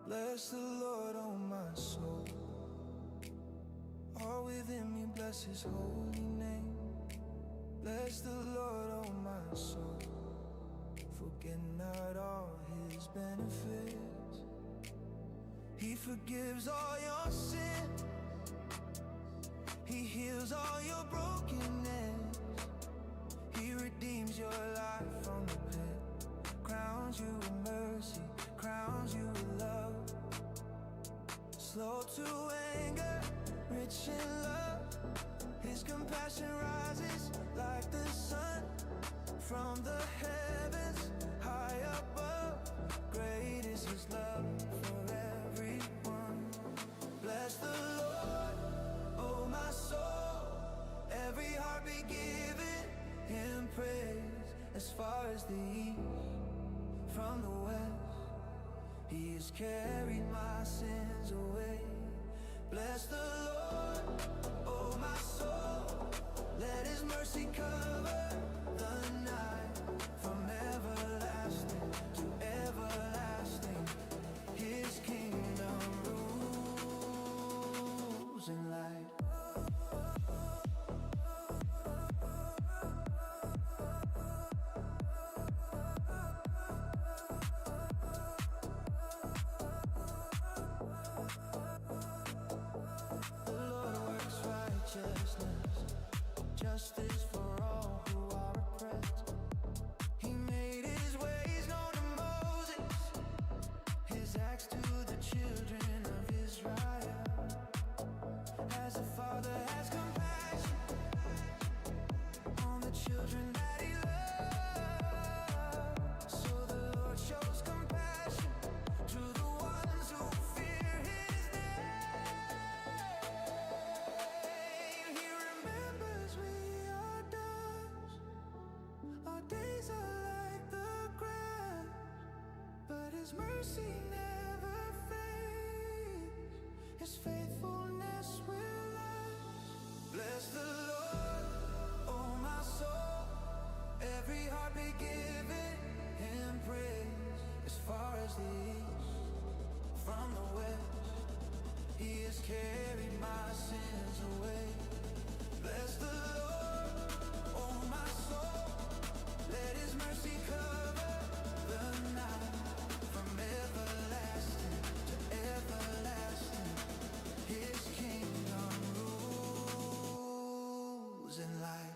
Bless the Lord, oh my soul. All within me, bless His holy name. Bless the Lord, oh my soul. Forget not all His benefits. He forgives all your sin. He heals all your brokenness. He redeems your life from the pit. Crowns you with mercy, crowns you with love. Slow to anger, rich in love. His compassion rises like the sun from the heavens, high above. Great is His love for everyone. Bless the Lord, oh my soul. Every heart be given Him praise. As far as the east from the west, He has carried my sins away. Bless the Lord, oh my soul. Let His mercy cover the night. From everlasting to everlasting, His kingdom rules in light. Justice for all who are oppressed. He made His ways known to Moses, His acts to the children of Israel. As a father has compassion on the children that He loves, so the Lord shows compassion to the ones who fear His name. He remembers our days are like the grass, but His mercy never fades. His faithfulness will last. Bless the Lord, oh my soul. Every heart be given Him praise. As far as the east from the west, He has carried my sins away. Bless the Lord, oh my soul. Let His mercy cover the night. From everlasting to everlasting, His kingdom rules in light.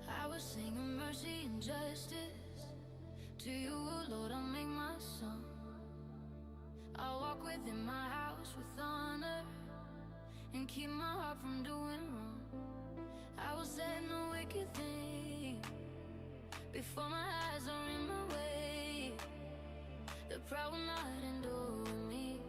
I was singing mercy and justice to You, oh Lord, I'll make my song. I'll walk within my house with honor and keep my heart from doing wrong. I will say no wicked thing before my eyes are in my way. The proud will not endure with me.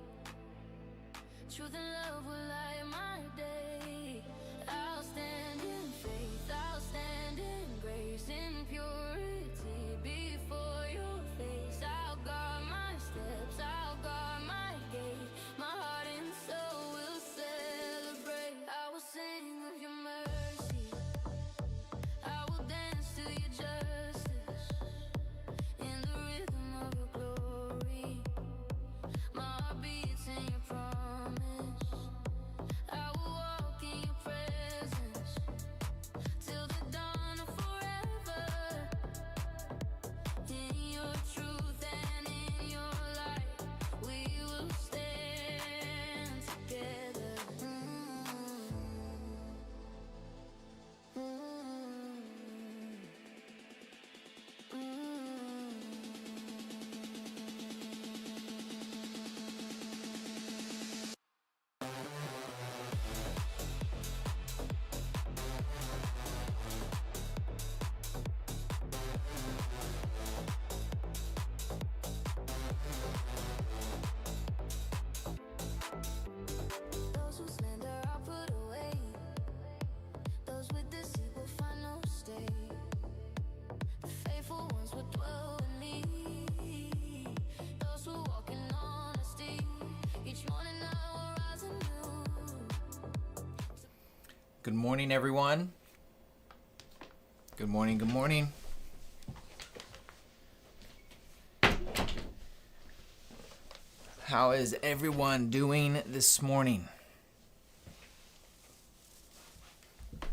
Truth and love will light my day. I'll stand in faith, I'll stand in grace, in purity before Your face. I'll guard my steps, I'll guard my gate. My heart and soul will celebrate. I will sing of Your mercy, I will dance to Your justice, in the rhythm of Your glory. My heart beats in Your promise. Good morning, everyone. Good morning, good morning. How is everyone doing this morning? Good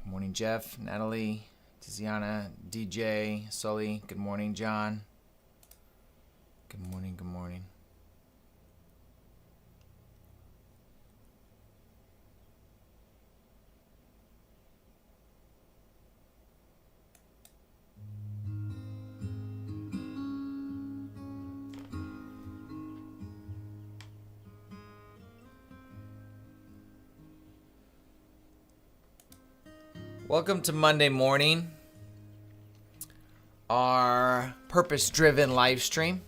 morning, Jeff, Natalie, Tiziana, DJ, Sully. Good morning, John. Good morning, good morning. Welcome to Monday morning, our purpose-driven live stream.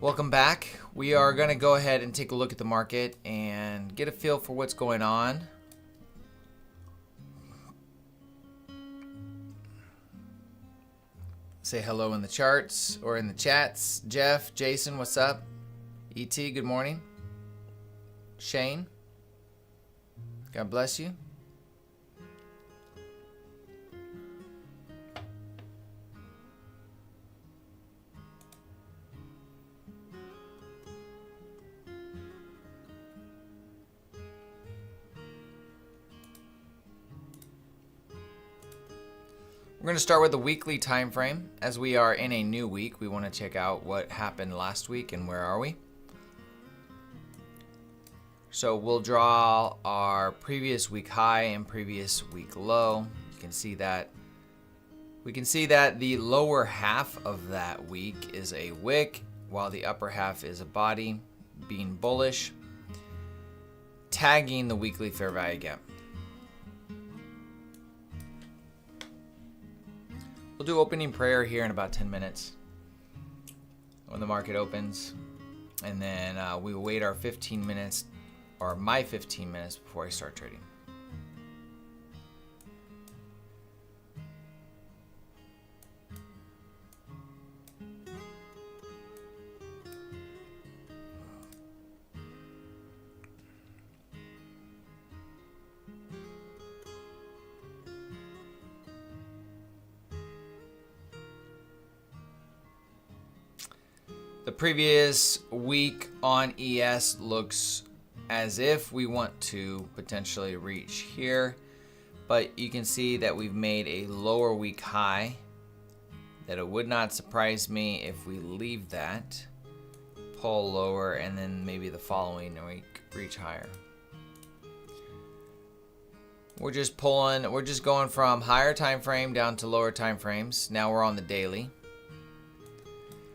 Welcome back. We are going to go ahead and take a look at the market and get a feel for what's going on. Say hello in the charts or in the chats. Jeff, Jason, what's up? ET, good morning. Shane, God bless you. We're going to start with the weekly time frame. As we are in a new week, we want to check out what happened last week and where are we. So we'll draw our previous week high and previous week low. You can see that. We can see that the lower half of that week is a wick, while the upper half is a body, being bullish, tagging the weekly fair value gap. We'll do opening prayer here in about 10 minutes when the market opens. And then we will wait our 15 minutes, or my 15 minutes, before I start trading. The previous week on ES looks as if we want to potentially reach here, but you can see that we've made a lower week high, that it would not surprise me if we leave that, pull lower, and then maybe the following week reach higher. We're just going from higher time frame down to lower time frames. Now we're on the daily.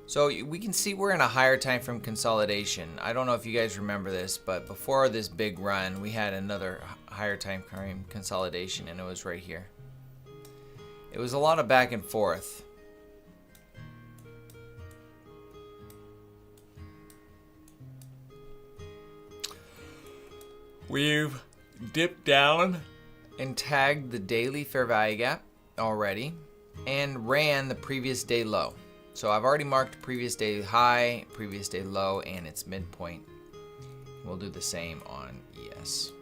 So we can see we're in a higher time frame consolidation. I don't know if you guys remember this, but before this big run, we had another higher time frame consolidation, and it was right here. It was a lot of back and forth. We've dipped down and tagged the daily fair value gap already and ran the previous day low. So I've already marked previous day high, previous day low, and its midpoint. We'll do the same on ES.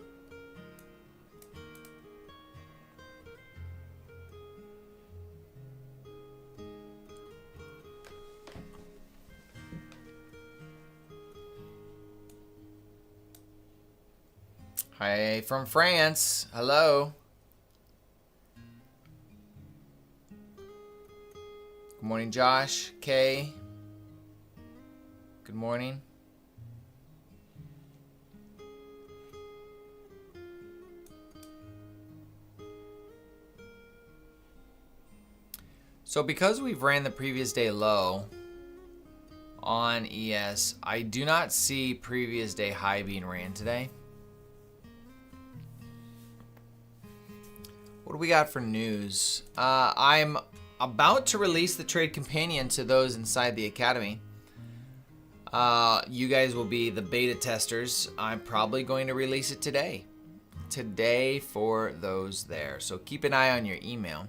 Hi from France. Hello. Good morning, Josh, Kay. Good morning. So because we've ran the previous day low on ES, I do not see previous day high being ran today. What do we got for news? I'm about to release the trade companion to those inside the academy. You guys will be the beta testers. I'm probably going to release it today for those there. So keep an eye on your email.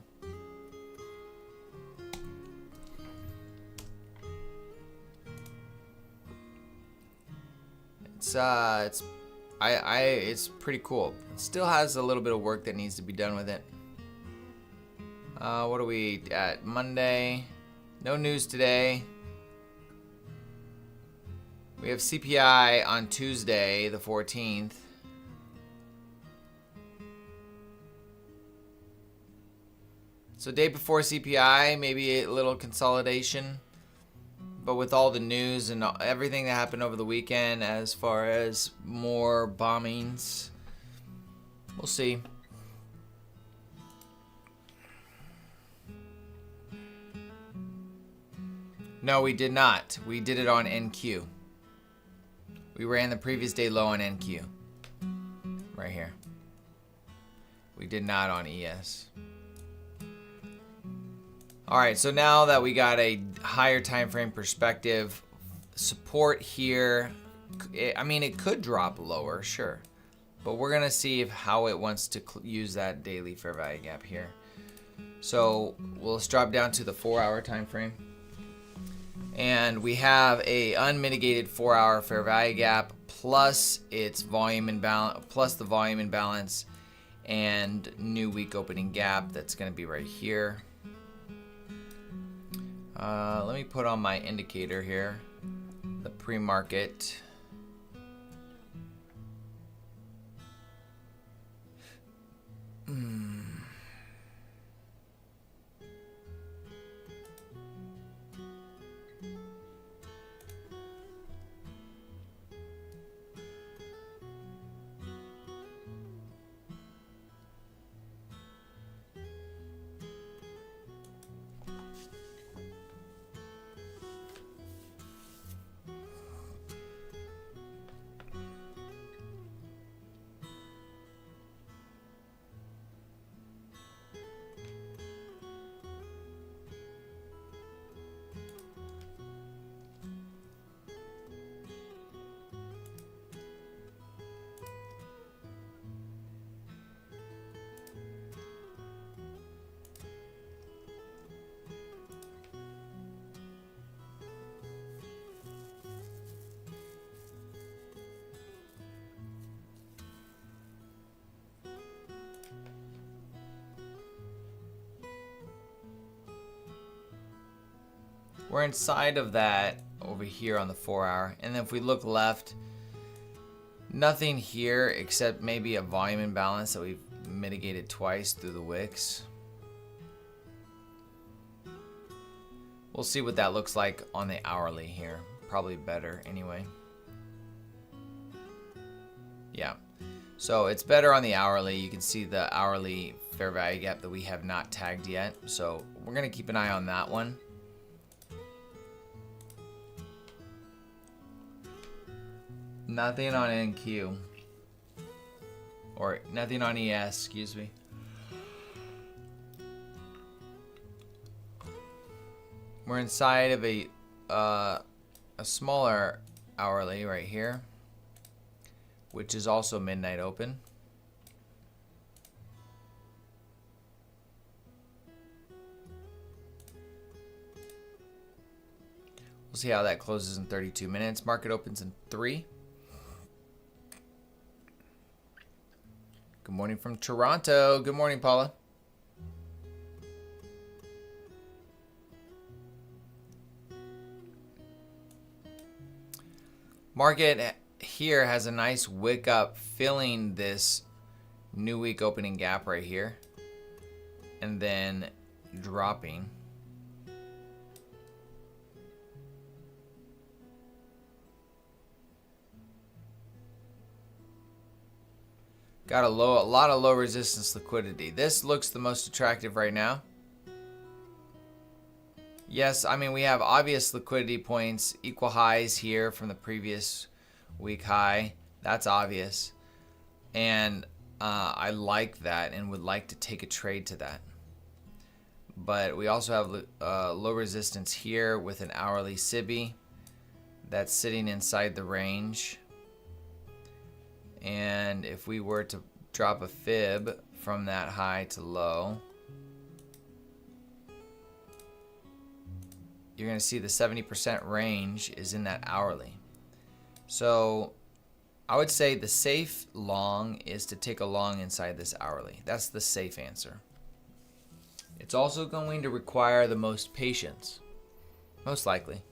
it's pretty cool. It still has a little bit of work that needs to be done with it. What are we at? Monday. No news today. We have CPI on Tuesday, the 14th. So day before CPI, maybe a little consolidation. But with all the news and everything that happened over the weekend as far as more bombings, we'll see. No, we did not. We did it on NQ. We ran the previous day low on NQ. Right here. We did not on ES. Alright, so now that we got a higher time frame perspective, support here, I mean, it could drop lower, sure. But we're going to see how it wants to use that daily fair value gap here. So let's drop down to the 4-hour time frame. And we have a unmitigated 4-hour fair value gap plus its volume imbalance, plus the volume imbalance and new week opening gap that's going to be right here. Let me put on my indicator here, the pre-market. We're inside of that over here on the 4-hour. And then if we look left, nothing here except maybe a volume imbalance that we've mitigated twice through the wicks. We'll see what that looks like on the hourly here. Probably better anyway. Yeah. So it's better on the hourly. You can see the hourly fair value gap that we have not tagged yet. So we're going to keep an eye on that one. Nothing on NQ. Or nothing on ES, excuse me. We're inside of a smaller hourly right here, which is also midnight open. We'll see how that closes in 32 minutes. Market opens in 3. Good morning from Toronto. Good morning, Paula. Market here has a nice wick up filling this new week opening gap right here and then dropping. Got a lot of low resistance liquidity. This looks the most attractive right now. Yes, I mean, we have obvious liquidity points, equal highs here from the previous week high. That's obvious. And I like that and would like to take a trade to that. But we also have low resistance here with an hourly SIBI that's sitting inside the range. And if we were to drop a fib from that high to low, you're going to see the 70% range is in that hourly. So I would say the safe long is to take a long inside this hourly. That's the safe answer. It's also going to require the most patience. Most likely.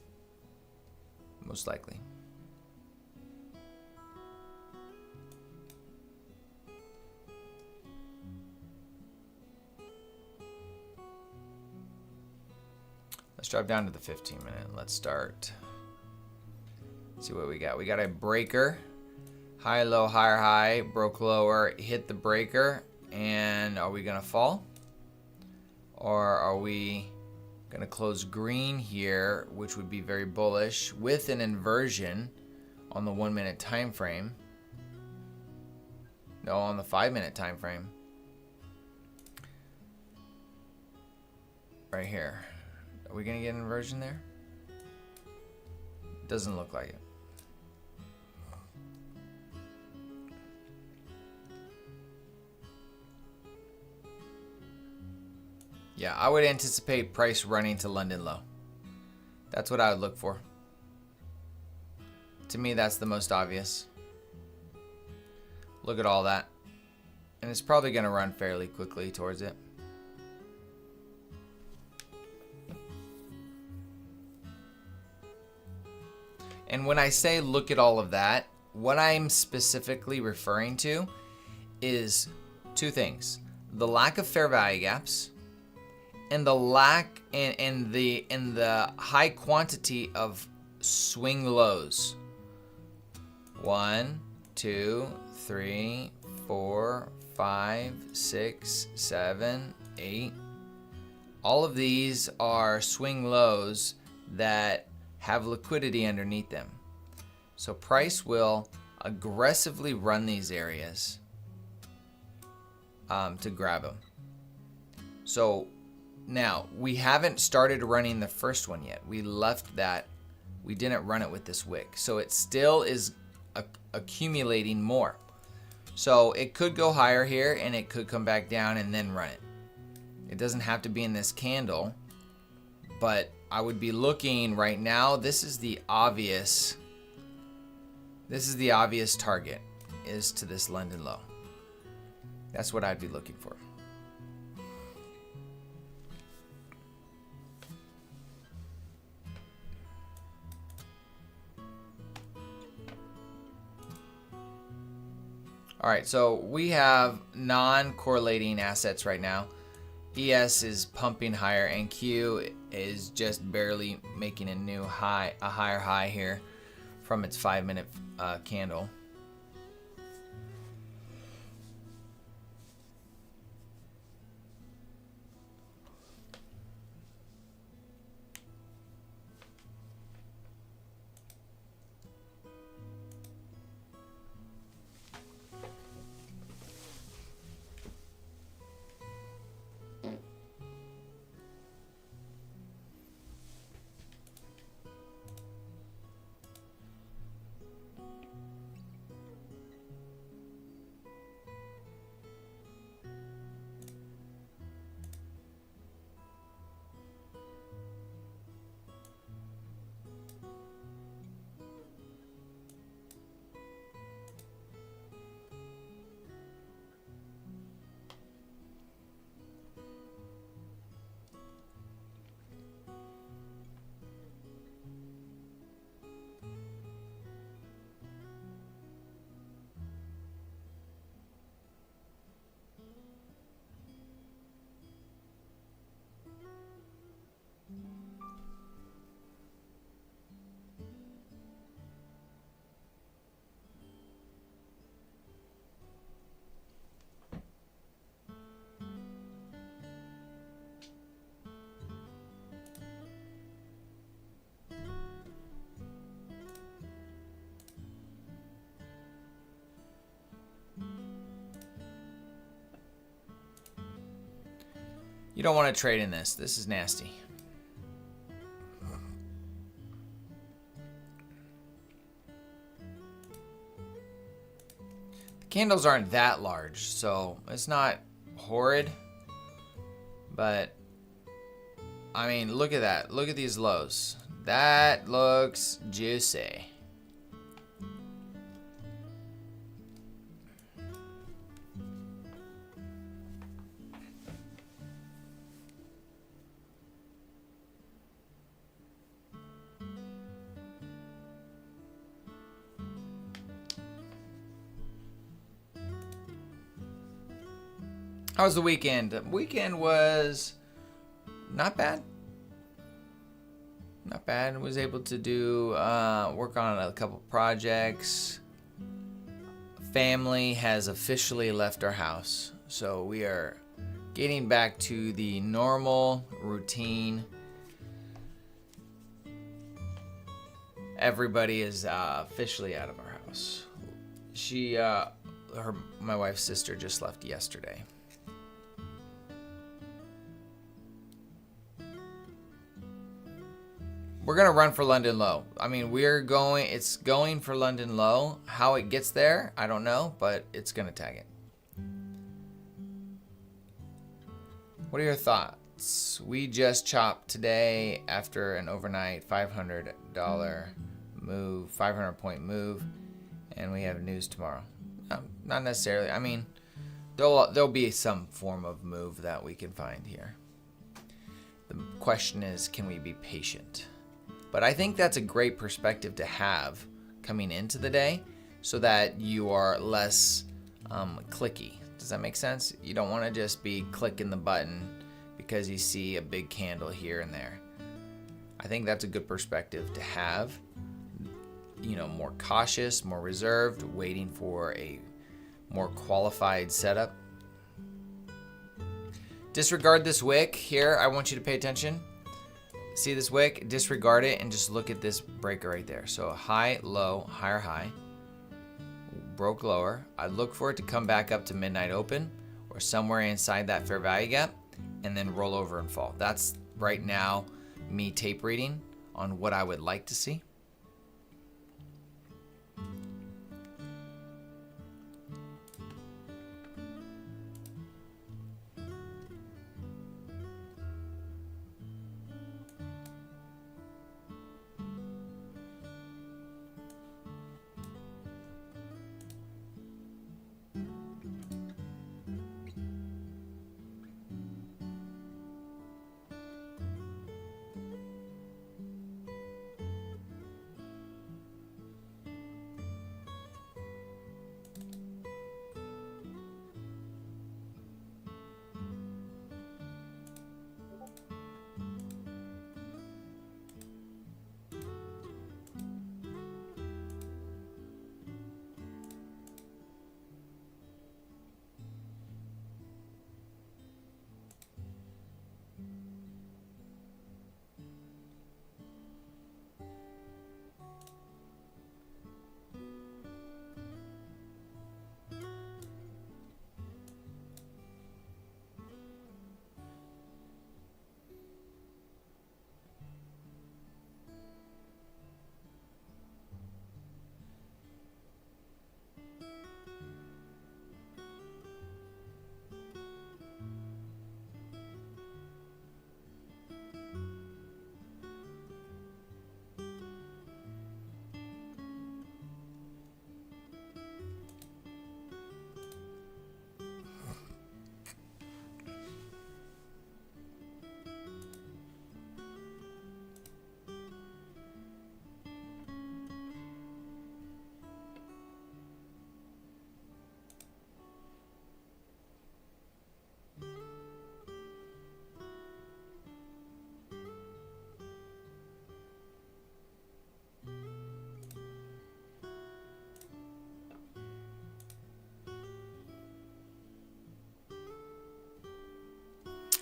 Most likely. Let's drop down to the 15 minute. Let's start. See what we got. We got a breaker. High, low, higher, high. Broke lower. Hit the breaker. And are we going to fall? Or are we going to close green here, which would be very bullish, with an inversion on the 1 minute time frame? No, on the 5 minute time frame. Right here. Are we going to get an inversion there? Doesn't look like it. Yeah, I would anticipate price running to London low. That's what I would look for. To me, that's the most obvious. Look at all that. And it's probably going to run fairly quickly towards it. And when I say look at all of that, what I'm specifically referring to is two things. The lack of fair value gaps and the lack and the high quantity of swing lows. 1, 2, 3, 4, 5, 6, 7, 8. All of these are swing lows that have liquidity underneath them. So price will aggressively run these areas to grab them. So now we haven't started running the first one yet. We left that. We didn't run it with this wick. So it still is accumulating more. So it could go higher here and it could come back down and then run it. It doesn't have to be in this candle, but I would be looking right now. This is the obvious target, is to this London low. That's what I'd be looking for. All right, so we have non-correlating assets right now. ES is pumping higher and Q is just barely making a new high, a higher high here from its 5 minute candle. You don't want to trade in this. This is nasty. The candles aren't that large, so it's not horrid. But, I mean, look at that. Look at these lows. That looks juicy. How was the weekend? The weekend was not bad. Not bad. I was able to do work on a couple projects. Family has officially left our house, so we are getting back to the normal routine. Everybody is officially out of our house. My wife's sister just left yesterday. We're gonna run for London low. I mean, it's going for London low. How it gets there, I don't know, but it's gonna tag it. What are your thoughts? We just chopped today after an overnight $500 move, 500-point move, and we have news tomorrow. Not necessarily. I mean, there'll be some form of move that we can find here. The question is, can we be patient? But I think that's a great perspective to have coming into the day so that you are less clicky. Does that make sense? You don't want to just be clicking the button because you see a big candle here and there. I think that's a good perspective to have. More cautious, more reserved, waiting for a more qualified setup. Disregard this wick here. I want you to pay attention. See this wick? Disregard it and just look at this breaker right there. So high, low, higher high. Broke lower. I'd look for it to come back up to midnight open or somewhere inside that fair value gap and then roll over and fall. That's right now me tape reading on what I would like to see.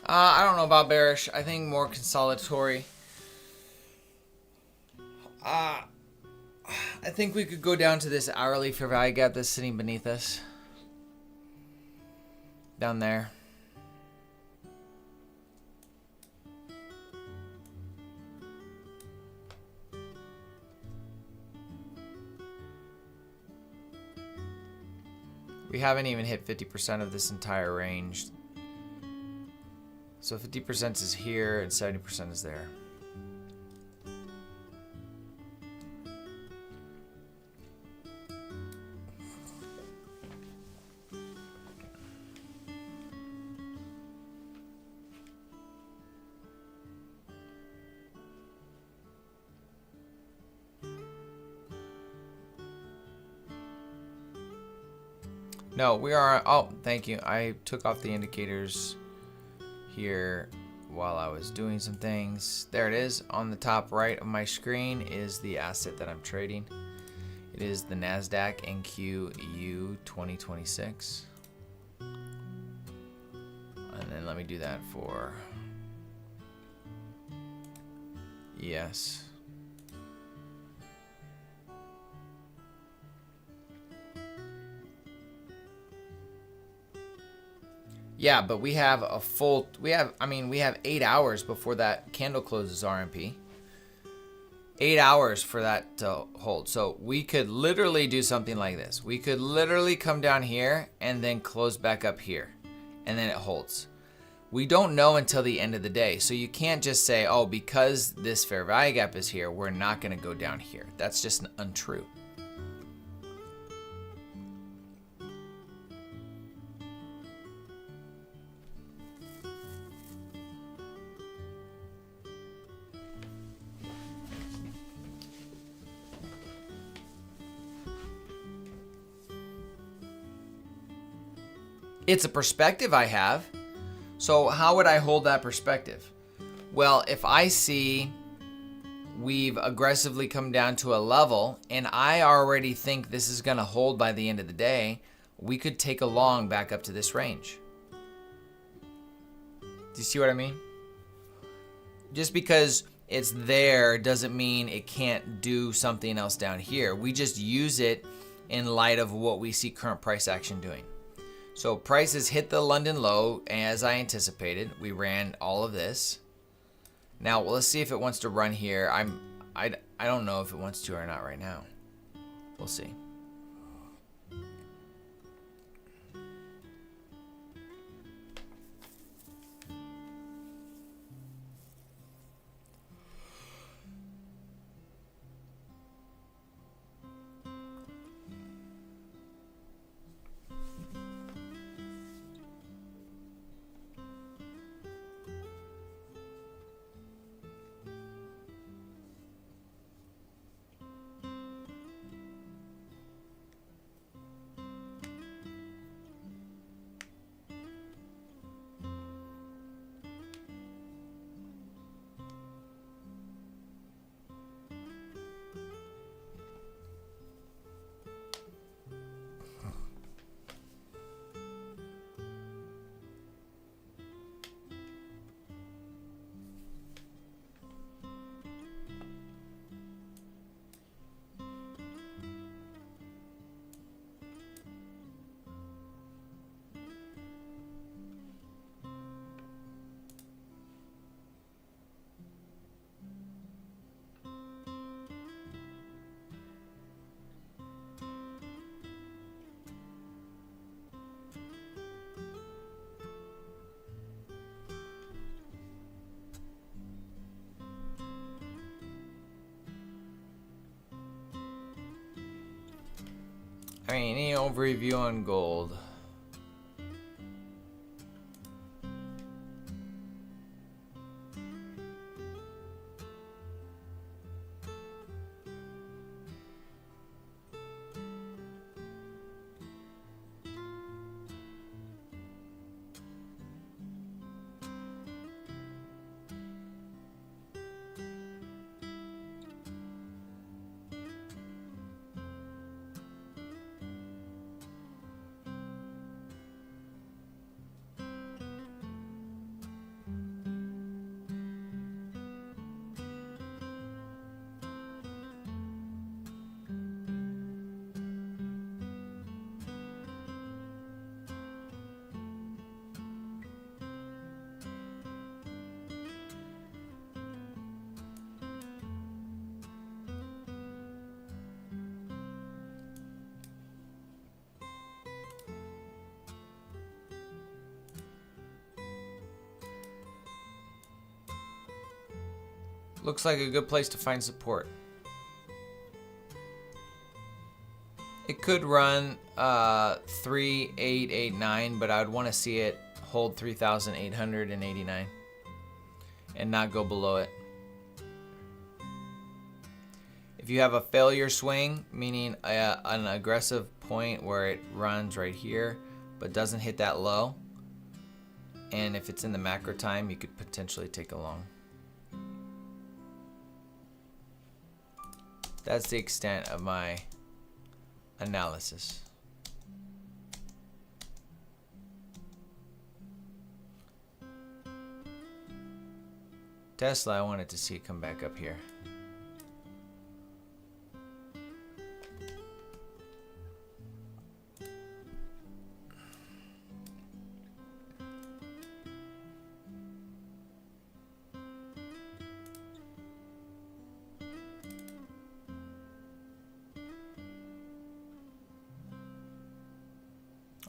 I don't know about bearish. I think more consolidatory. I think we could go down to this hourly fair value gap that's sitting beneath us. Down there. We haven't even hit 50% of this entire range. So 50% is here and 70% is there. No, we are. Oh, thank you. I took off the indicators here while I was doing some things. There it is. On the top right of my screen is the asset that I'm trading. It is the Nasdaq NQU 2026. And then let me do that for ES. Yeah, but we have a full, we have 8 hours before that candle closes RMP. 8 hours for that to hold. So we could literally do something like this. We could literally come down here and then close back up here. And then it holds. We don't know until the end of the day. So you can't just say, oh, because this fair value gap is here, we're not going to go down here. That's just untrue. It's a perspective I have. So how would I hold that perspective? Well, if I see we've aggressively come down to a level and I already think this is going to hold by the end of the day, we could take a long back up to this range. Do you see what I mean? Just because it's there doesn't mean it can't do something else down here. We just use it in light of what we see current price action doing. So prices hit the London low as I anticipated. We ran all of this. Now let's see if it wants to run here. I don't know if it wants to or not right now. We'll see. I mean, any overview on gold? Looks like a good place to find support. It could run 3889, but I would want to see it hold 3,889 and not go below it. If you have a failure swing, meaning an aggressive point where it runs right here but doesn't hit that low, and if it's in the macro time, you could potentially take a long. That's the extent of my analysis. Tesla, I wanted to see it come back up here.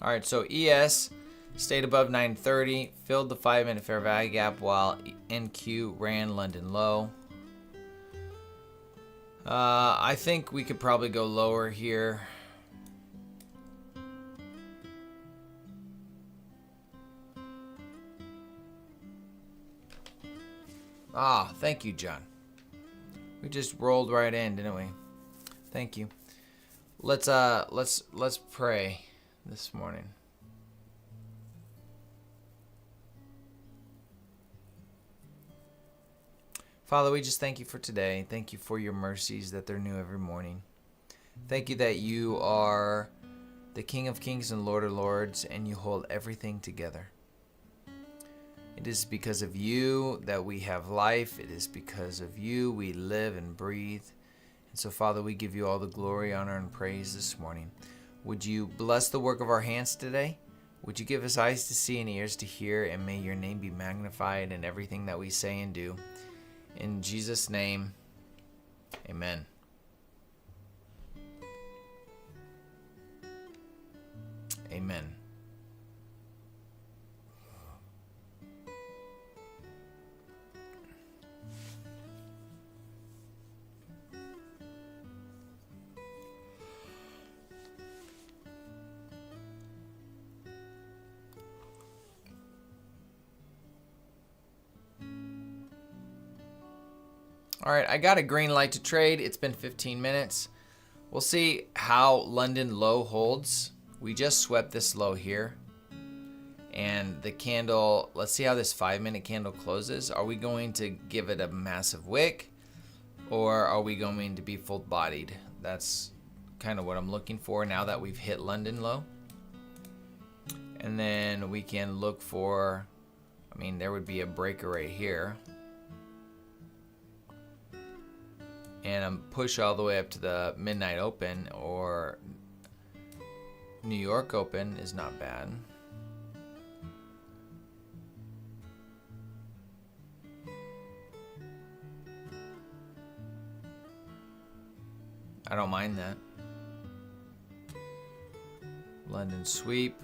All right, so ES stayed above 930, filled the 5-minute fair value gap while NQ ran London low. I think we could probably go lower here. Ah, thank you, John. We just rolled right in, didn't we? Thank you. Let's pray this morning. Father, we just thank you for today. Thank you for your mercies that they're new every morning. Thank you that you are the King of Kings and Lord of Lords, and you hold everything together. It is because of you that we have life. It is because of you we live and breathe. And so, Father, we give you all the glory, honor, and praise this morning. Would you bless the work of our hands today? Would you give us eyes to see and ears to hear, and may your name be magnified in everything that we say and do. In Jesus' name, amen. Amen. All right, I got a green light to trade. It's been 15 minutes. We'll see how London low holds. We just swept this low here. And the candle, let's see how this 5-minute candle closes. Are we going to give it a massive wick, or are we going to be full-bodied? That's kind of what I'm looking for now that we've hit London low. And then we can look for, I mean, there would be a breaker right here. And I'm push all the way up to the midnight open, or New York open is not bad. I don't mind that. London sweep.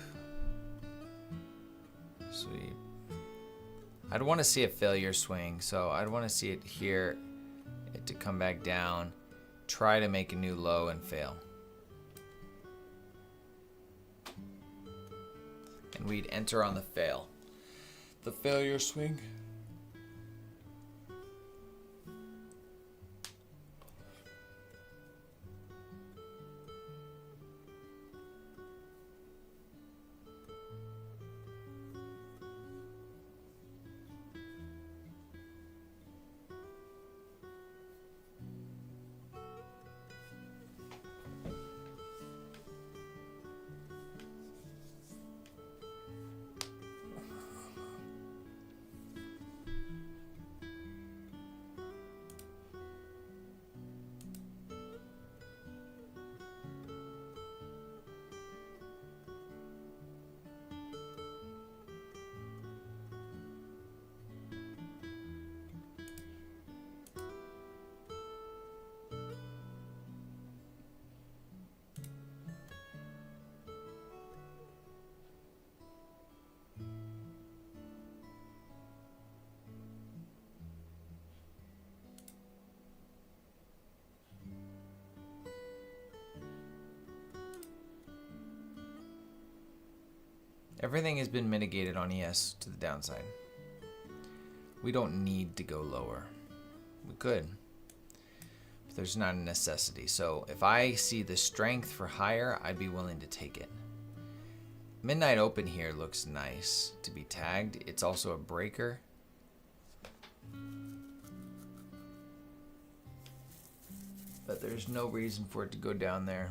Sweep. I'd want to see a failure swing, so I'd want to see it here. It to come back down, try to make a new low and fail. And we'd enter on the fail. The failure swing. Everything has been mitigated on ES to the downside. We don't need to go lower. We could. if there's not a necessity. So if I see the strength for higher, I'd be willing to take it. Midnight open here looks nice to be tagged. It's also a breaker. But there's no reason for it to go down there.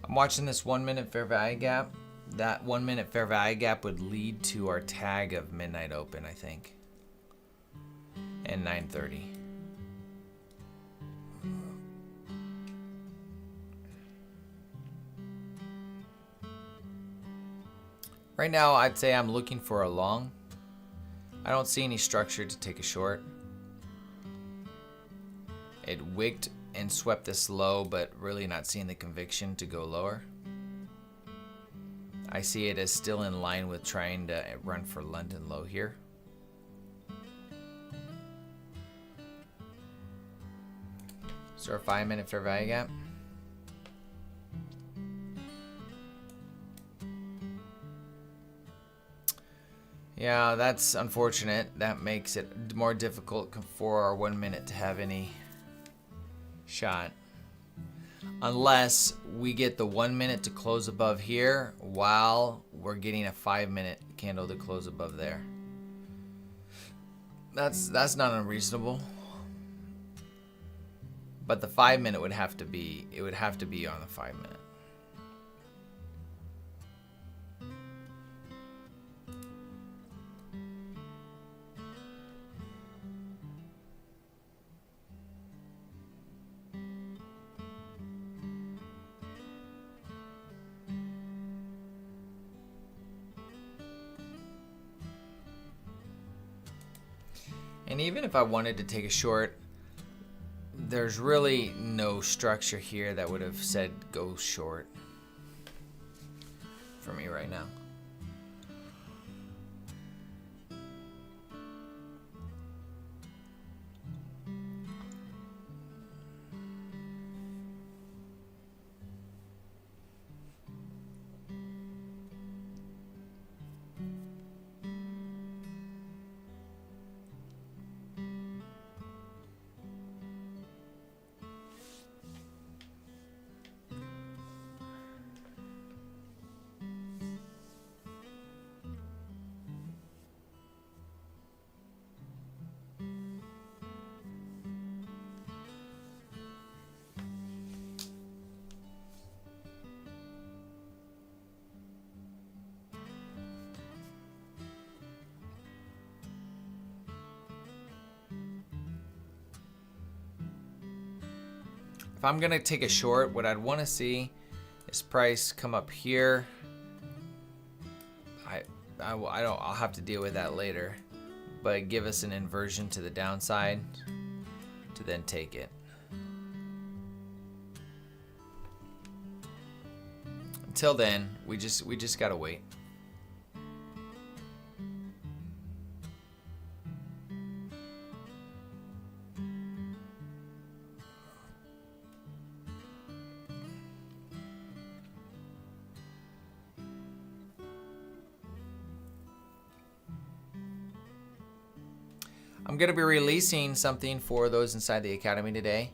I'm watching this 1 minute fair value gap. That 1 minute fair value gap would lead to our tag of midnight open, I think. And 9:30. Right now, I'd say I'm looking for a long. I don't see any structure to take a short. It wigged and swept this low, but really not seeing the conviction to go lower. I see it as still in line with trying to run for London low here. So our 5 minute fair value gap. Yeah, that's unfortunate. That makes it more difficult for our 1 minute to have any shot. Unless we get the 1 minute to close above here while we're getting a 5 minute candle to close above there. That's not unreasonable. But the 5 minute would have to be, it would have to be on the 5 minute. And even if I wanted to take a short, there's really no structure here that would have said go short for me right now. If I'm gonna take a short, what I'd want to see is price come up here. I'll have to deal with that later, but give us an inversion to the downside to then take it. Until then, we just gotta wait. I'm going to be releasing something for those inside the Academy today.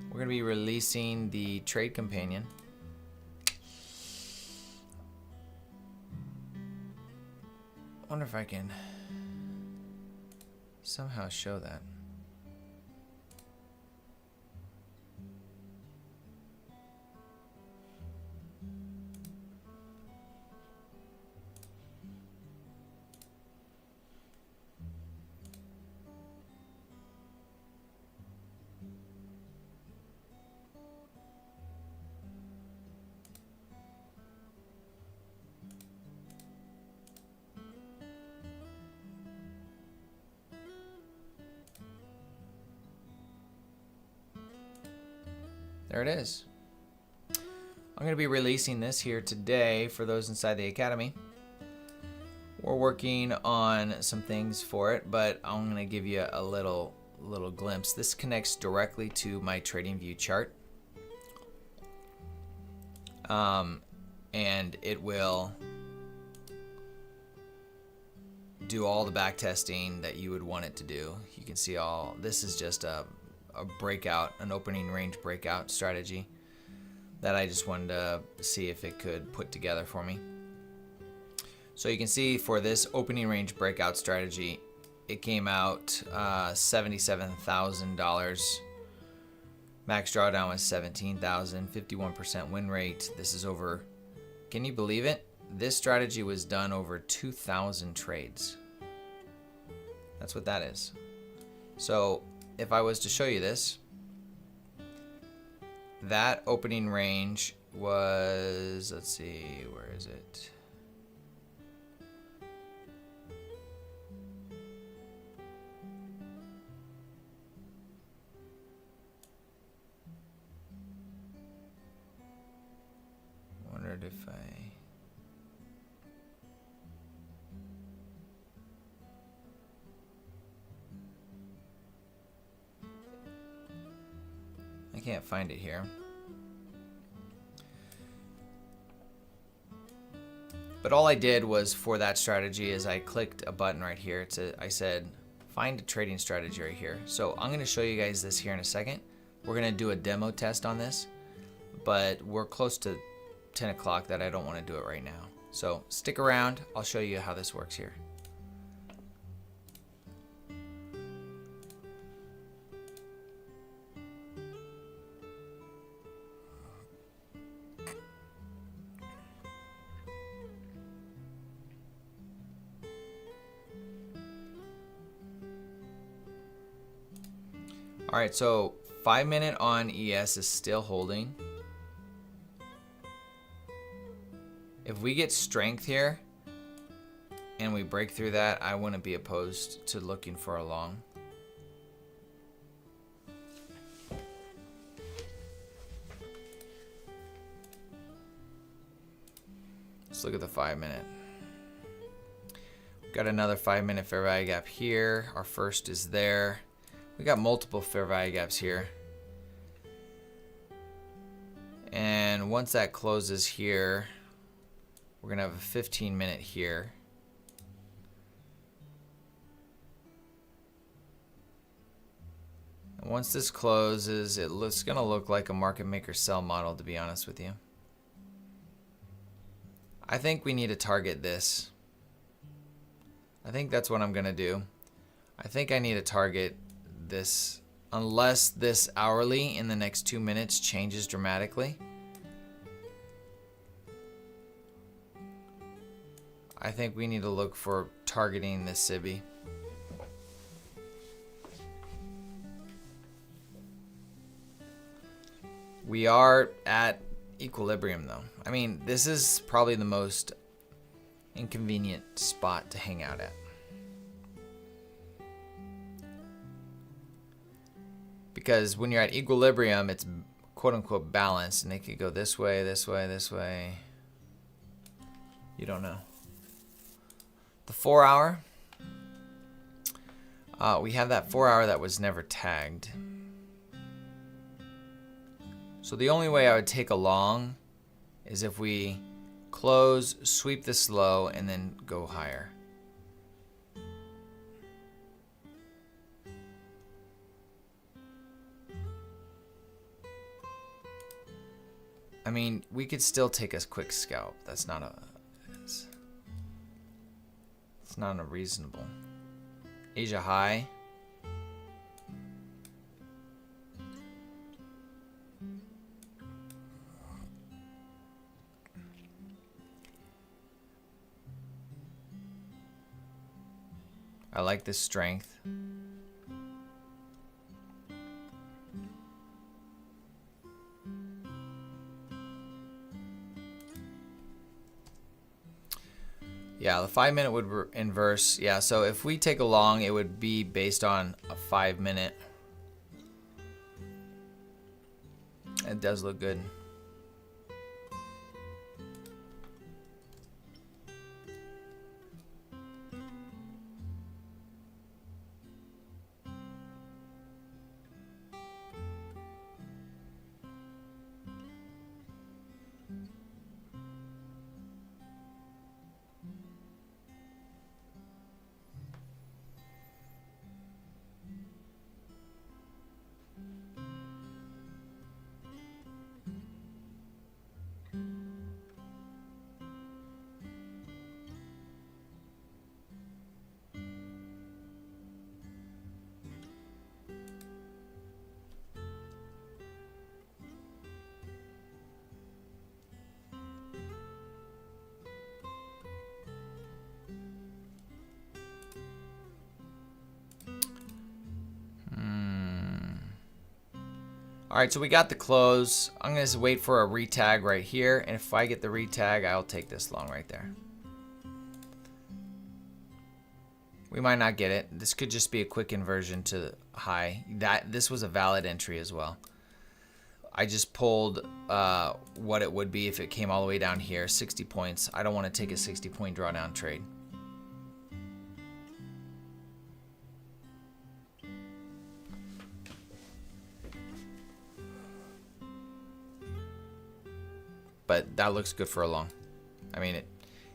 We're going to be releasing the Trade Companion. I wonder if I can somehow show that. There it is. I'm going to be releasing this here today for those inside the Academy. We're working on some things for it, but I'm going to give you a little glimpse. This connects directly to my TradingView chart. And it will do all the back testing that you would want it to do. You can see all this is just a breakout, an opening range breakout strategy that I just wanted to see if it could put together for me. So you can see for this opening range breakout strategy, it came out $77,000. Max drawdown was 17,000, 51% win rate. This is over, can you believe it? This strategy was done over 2,000 trades. That's what that is. So if I was to show you this, that opening range was, let's see, where is it? Wondered if I can't find it here. But all I did was for that strategy is I clicked a button right here. I said, find a trading strategy right here. So I'm going to show you guys this here in a second. We're going to do a demo test on this, but we're close to 10 o'clock that I don't want to do it right now. So stick around. I'll show you how this works here. All right, so 5 minute on ES is still holding. If we get strength here and we break through that, I wouldn't be opposed to looking for a long. Let's look at the 5 minute. Got another 5 minute fair value gap here. Our first is there. We got multiple fair value gaps here. And once that closes here, we're going to have a 15 minute here. And once this closes, it's going to look like a market maker sell model, to be honest with you. I think we need to target this. I think that's what I'm going to do. I think I need to target this unless this hourly in the next 2 minutes changes dramatically. I think we need to look for targeting this SIBI. We are at equilibrium though. I mean, this is probably the most inconvenient spot to hang out at. Because when you're at equilibrium, it's quote unquote balanced, and it could go this way, this way, this way. You don't know. The 4 hour, we have that 4 hour that was never tagged. So the only way I would take a long is if we close, sweep this low, and then go higher. I mean, we could still take a quick scalp. That's not a... It's not unreasonable. Asia high. I like this strength. Yeah, the 5 minute would inverse. Yeah, so if we take a long, it would be based on a 5 minute. It does look good. All right, so we got the close. I'm going to wait for a retag right here. And if I get the retag, I'll take this long right there. We might not get it. This could just be a quick inversion to high. This was a valid entry as well. I just pulled what it would be if it came all the way down here, 60 points. I don't want to take a 60-point drawdown trade. But that looks good for a long. I mean,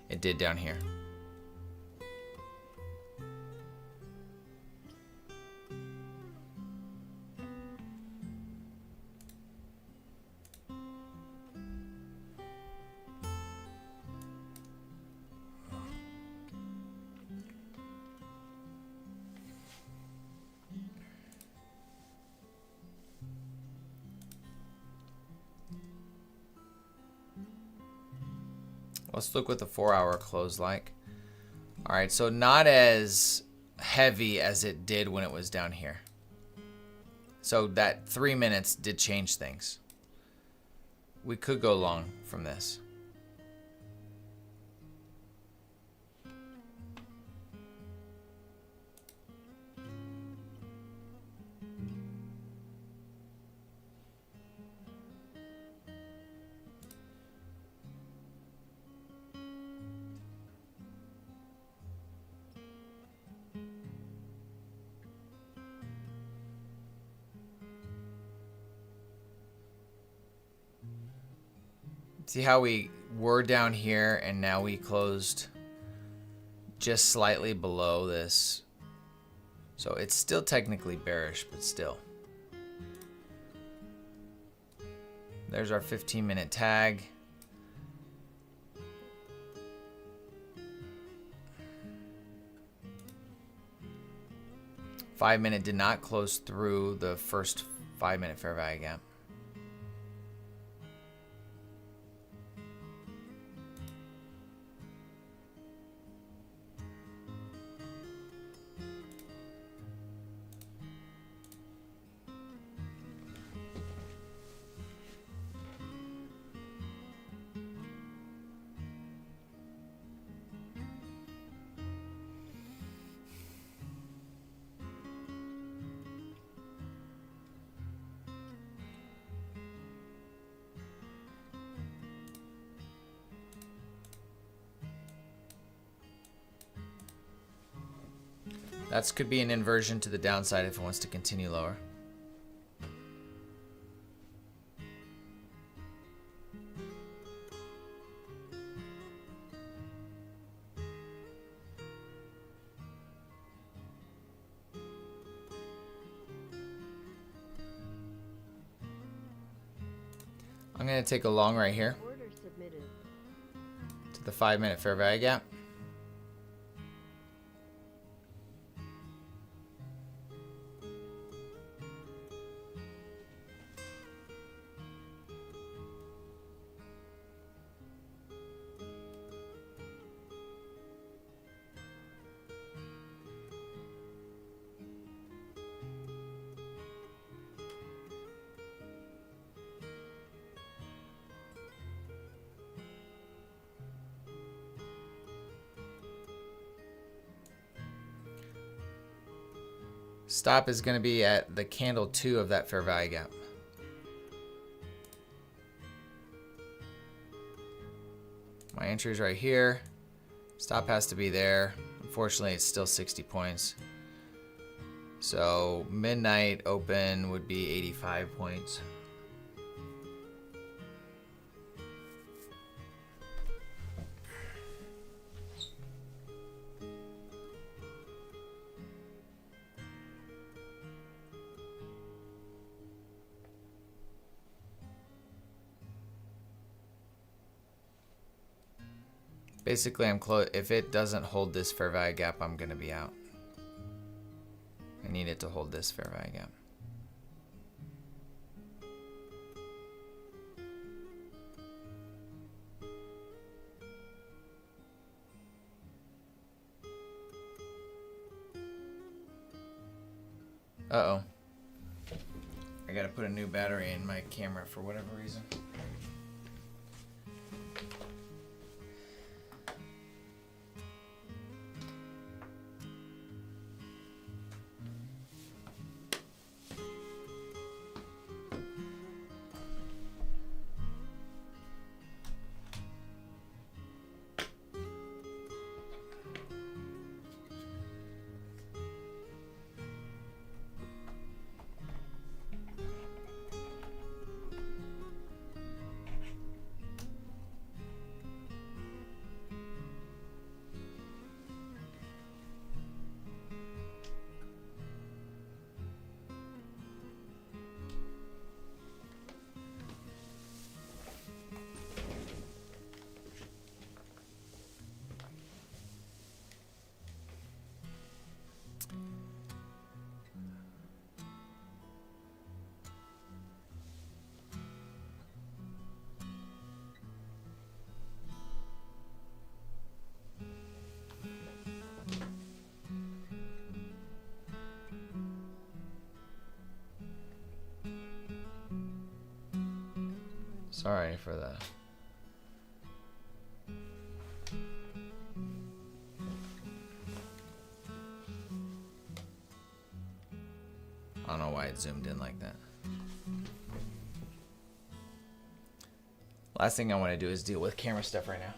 it did down here. Let's look what the 4-hour close like. All right, so not as heavy as it did when it was down here. So that 3 minutes did change things. We could go long from this. See how we were down here and now we closed just slightly below this. So it's still technically bearish, but still. There's our 15-minute tag. Five-minute did not close through the first 5-minute fair value gap. That could be an inversion to the downside if it wants to continue lower. I'm going to take a long right here to the 5-minute fair value gap. Stop is going to be at the candle 2 of that fair value gap. My entry is right here. Stop has to be there. Unfortunately, it's still 60 points. So midnight open would be 85 points. Basically, I'm close. If it doesn't hold this fair value gap, I'm going to be out. I need it to hold this fair value gap. Uh-oh. I gotta put a new battery in my camera for whatever reason. Sorry for that. I don't know why it zoomed in like that. Last thing I want to do is deal with camera stuff right now.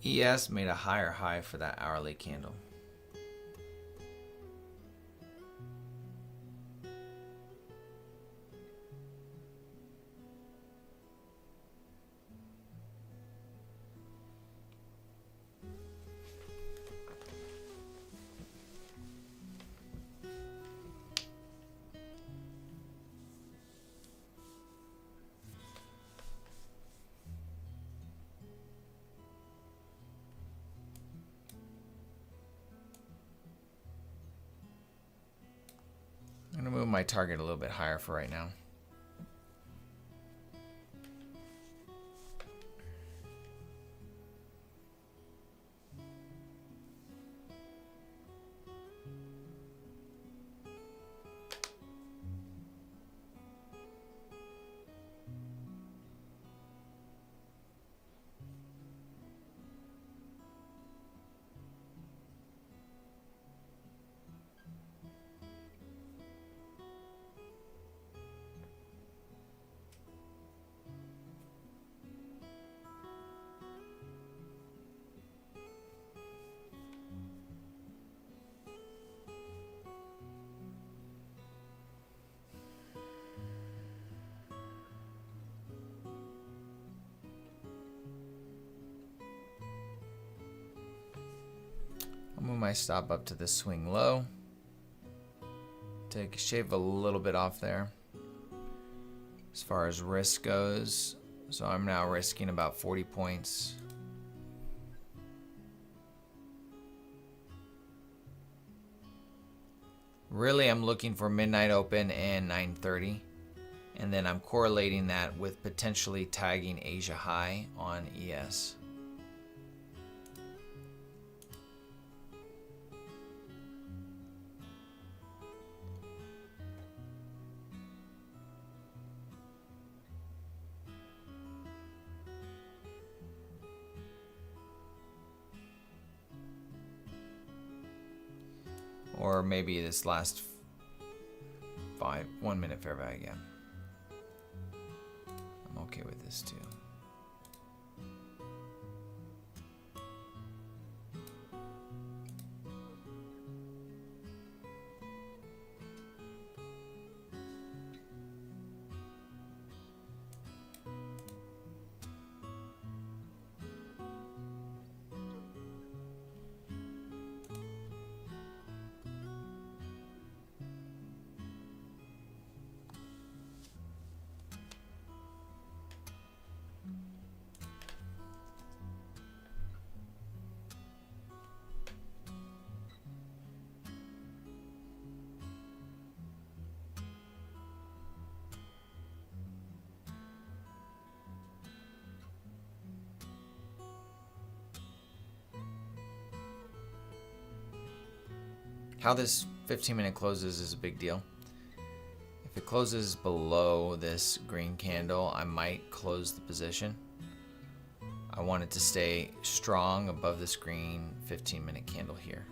ES made a higher high for that hourly candle. my target a little bit higher for right now. I'll move my stop up to this swing low. Shave a little bit off there as far as risk goes. So I'm now risking about 40 points. Really, I'm looking for midnight open and 9:30. And then I'm correlating that with potentially tagging Asia high on ES. Or maybe this last 1 minute fair value gap. I'm okay with this too. How this 15-minute closes is a big deal. If it closes below this green candle, I might close the position. I want it to stay strong above this green 15-minute candle here.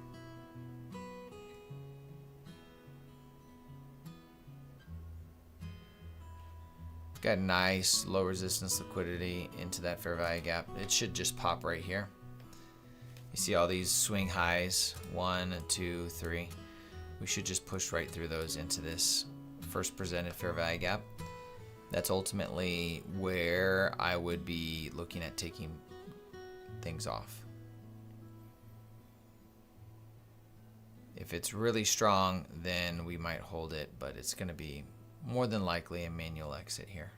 Got nice low resistance liquidity into that fair value gap. It should just pop right here. You see all these swing highs, 1, 2, 3. We should just push right through those into this first presented fair value gap. That's ultimately where I would be looking at taking things off. If it's really strong, then we might hold it, but it's going to be more than likely a manual exit here.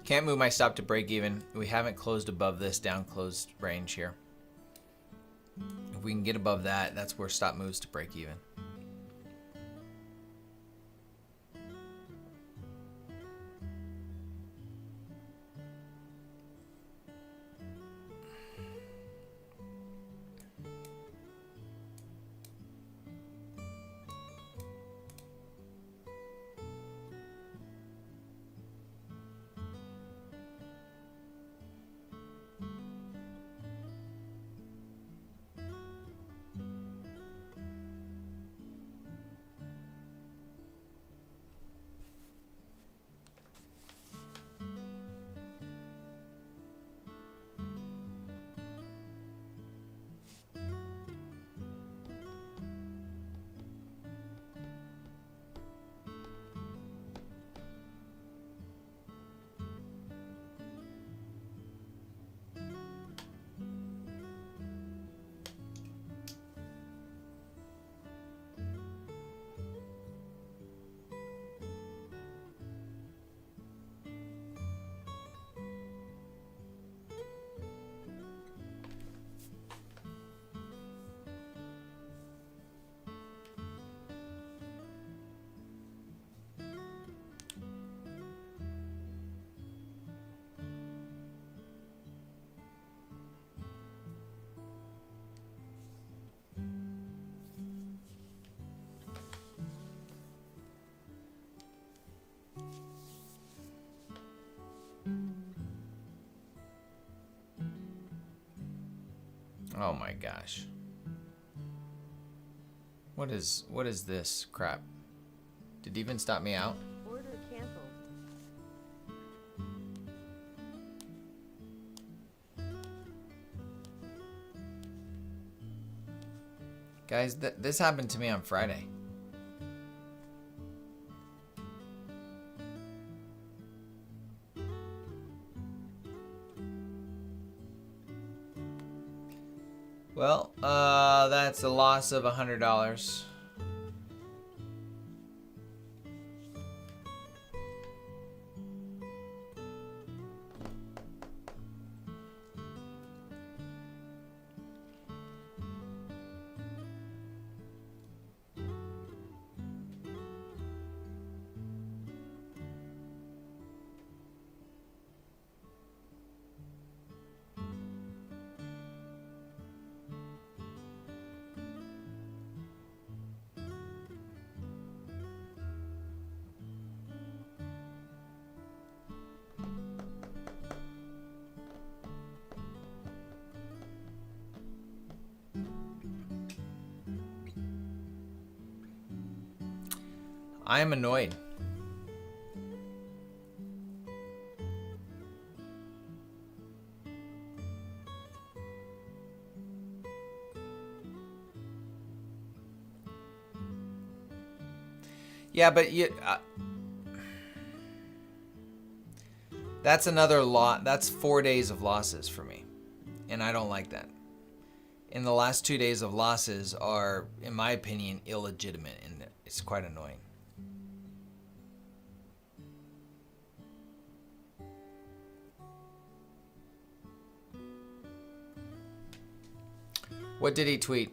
Can't move my stop to break even. We haven't closed above this down closed range here. If we can get above that, that's where stop moves to break even. Oh my gosh. What is this crap? Did it even stop me out? Order canceled. Guys, this happened to me on Friday. Well, that's a loss of $100. I am annoyed. Yeah, but that's another lot. That's 4 days of losses for me, and I don't like that. And the last 2 days of losses are, in my opinion, illegitimate, and it's quite annoying. What did he tweet?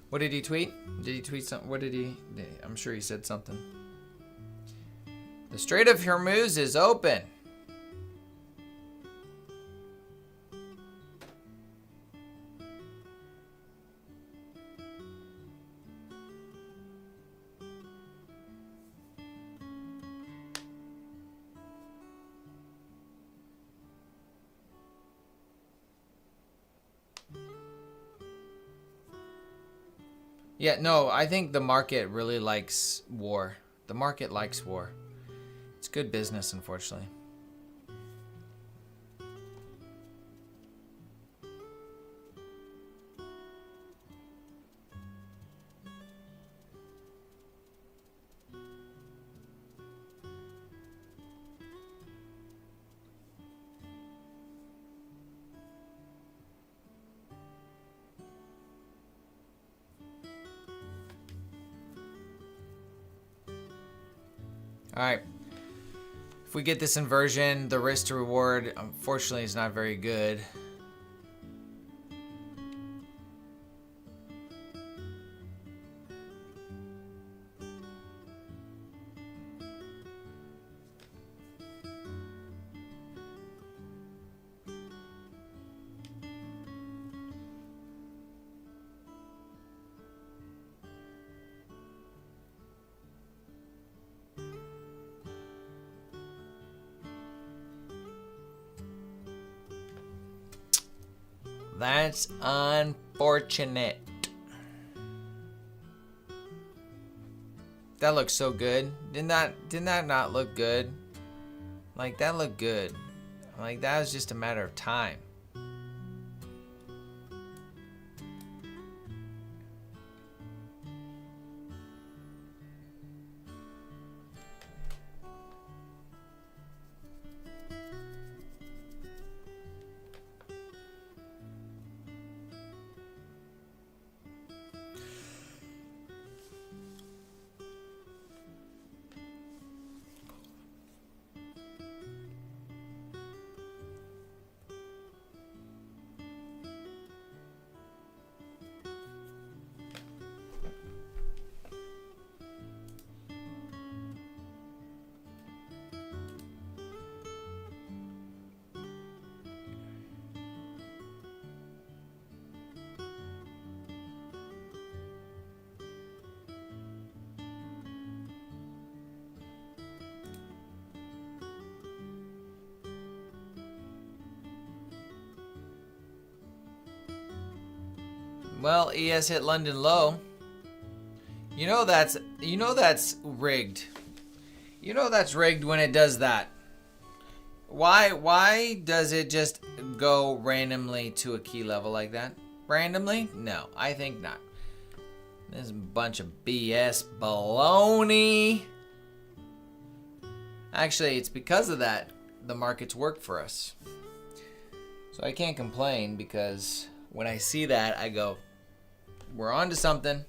What did he tweet? Did he tweet something? What did he? I'm sure he said something. The Strait of Hormuz is open. Yeah, no, I think the market really likes war. The market likes war. It's good business, unfortunately. All right. If we get this inversion, the risk to reward, unfortunately, is not very good. That's unfortunate. That looks so good. Didn't that not look good? Like, that looked good. Like, that was just a matter of time. Well, ES hit London low. You know that's rigged. You know that's rigged when it does that. Why does it just go randomly to a key level like that? Randomly? No, I think not. This is a bunch of BS baloney. Actually, it's because of that the markets work for us. So I can't complain, because when I see that, I go, we're on to something.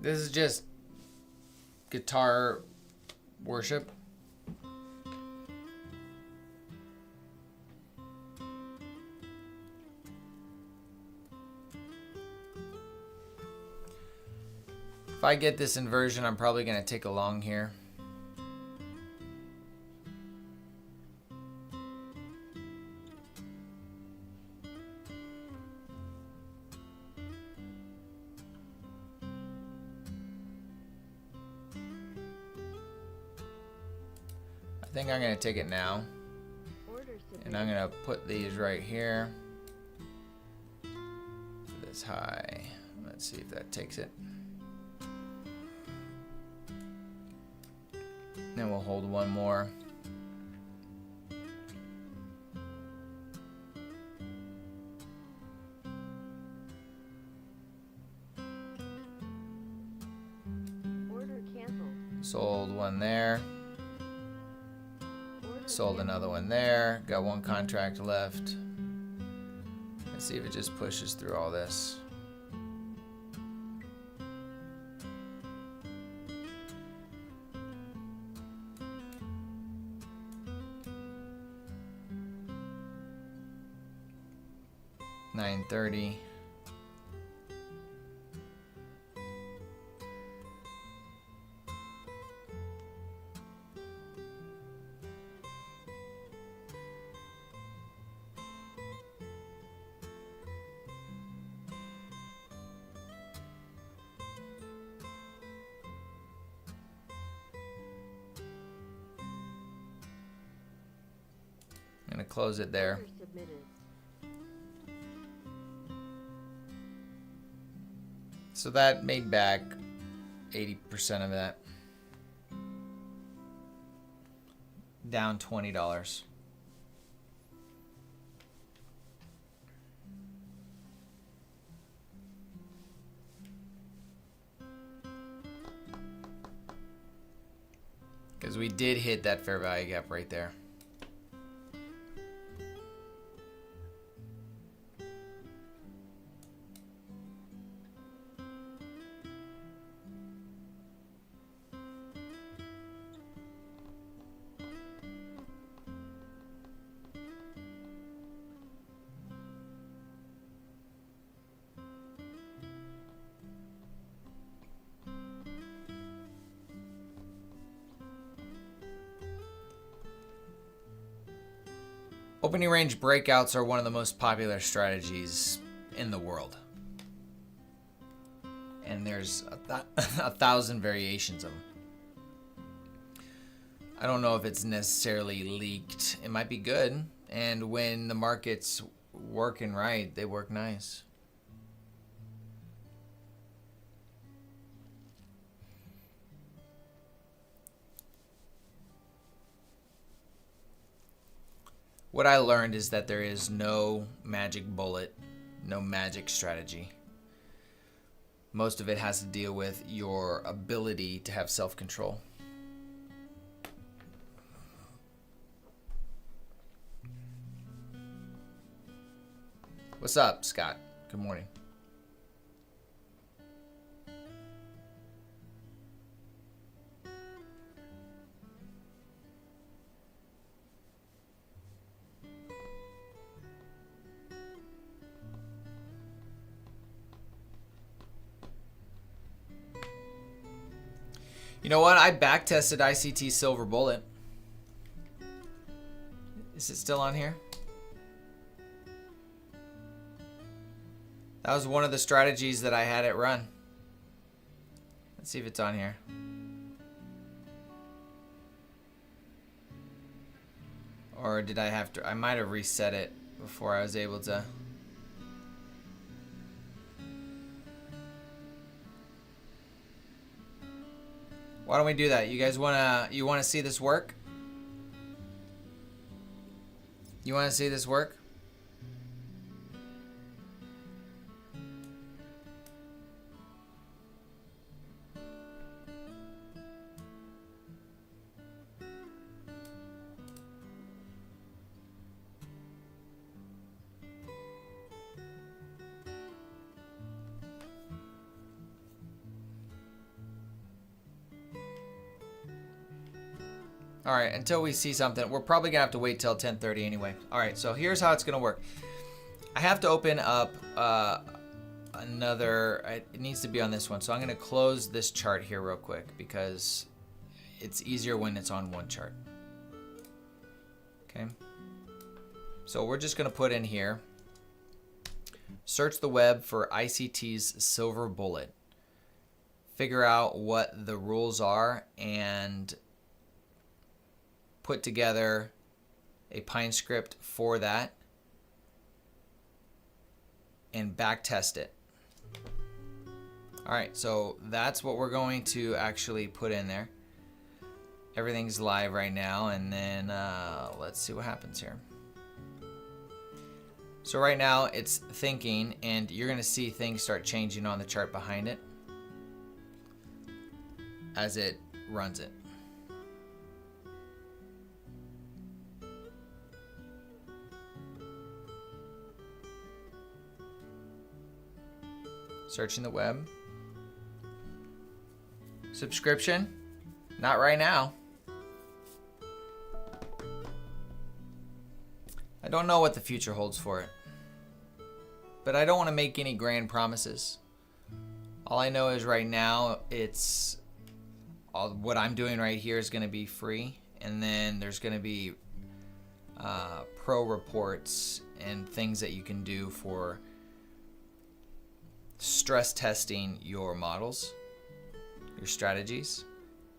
This is just guitar worship. If I get this inversion, I'm probably going to take a long here. I think I'm going to take it now. And I'm going to put these right here. This high. Let's see if that takes it. Then we'll hold one more. Order canceled. Sold one there. Sold another one there. Got one contract left. Let's see if it just pushes through all this. $9.30. I'm gonna close it there. Order submitted. So that made back 80% of that. Down $20. Because we did hit that fair value gap right there. Opening range breakouts are one of the most popular strategies in the world. And there's a thousand variations of them. I don't know if it's necessarily leaked. It might be good. And when the market's working right, they work nice. what I learned is that there is no magic bullet, no magic strategy. Most of it has to deal with your ability to have self-control. What's up, Scott? Good morning. You know what? I backtested ICT Silver Bullet. Is it still on here? That was one of the strategies that I had it run. Let's see if it's on here. Or did I have to? I might have reset it before I was able to. Why don't we do that? You guys wanna see this work? You wanna see this work? All right, until we see something, we're probably gonna have to wait till 10:30 anyway. All right, so here's how it's gonna work. I have to open up another, it needs to be on this one. So I'm gonna close this chart here real quick because it's easier when it's on one chart. Okay. So we're just gonna put in here, search the web for ICT's Silver Bullet. Figure out what the rules are and put together a Pine script for that and backtest it. All right, so that's what we're going to actually put in there. Everything's live right now, and then let's see what happens here. So right now it's thinking, and you're gonna see things start changing on the chart behind it as it runs it. Searching the web. Subscription? Not right now. I don't know what the future holds for it. But I don't want to make any grand promises. All I know is right now it's what I'm doing right here is going to be free, and then there's going to be pro reports and things that you can do for stress testing your models, your strategies,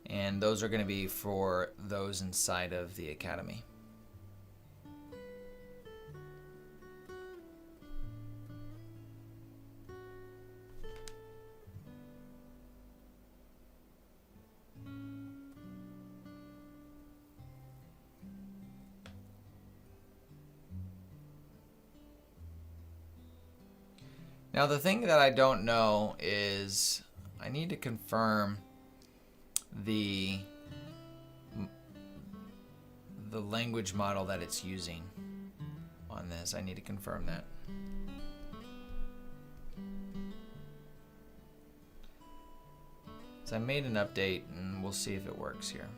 and those are going to be for those inside of the academy. Now the thing that I don't know is I need to confirm the language model that it's using on this. I need to confirm that. So I made an update and we'll see if it works here.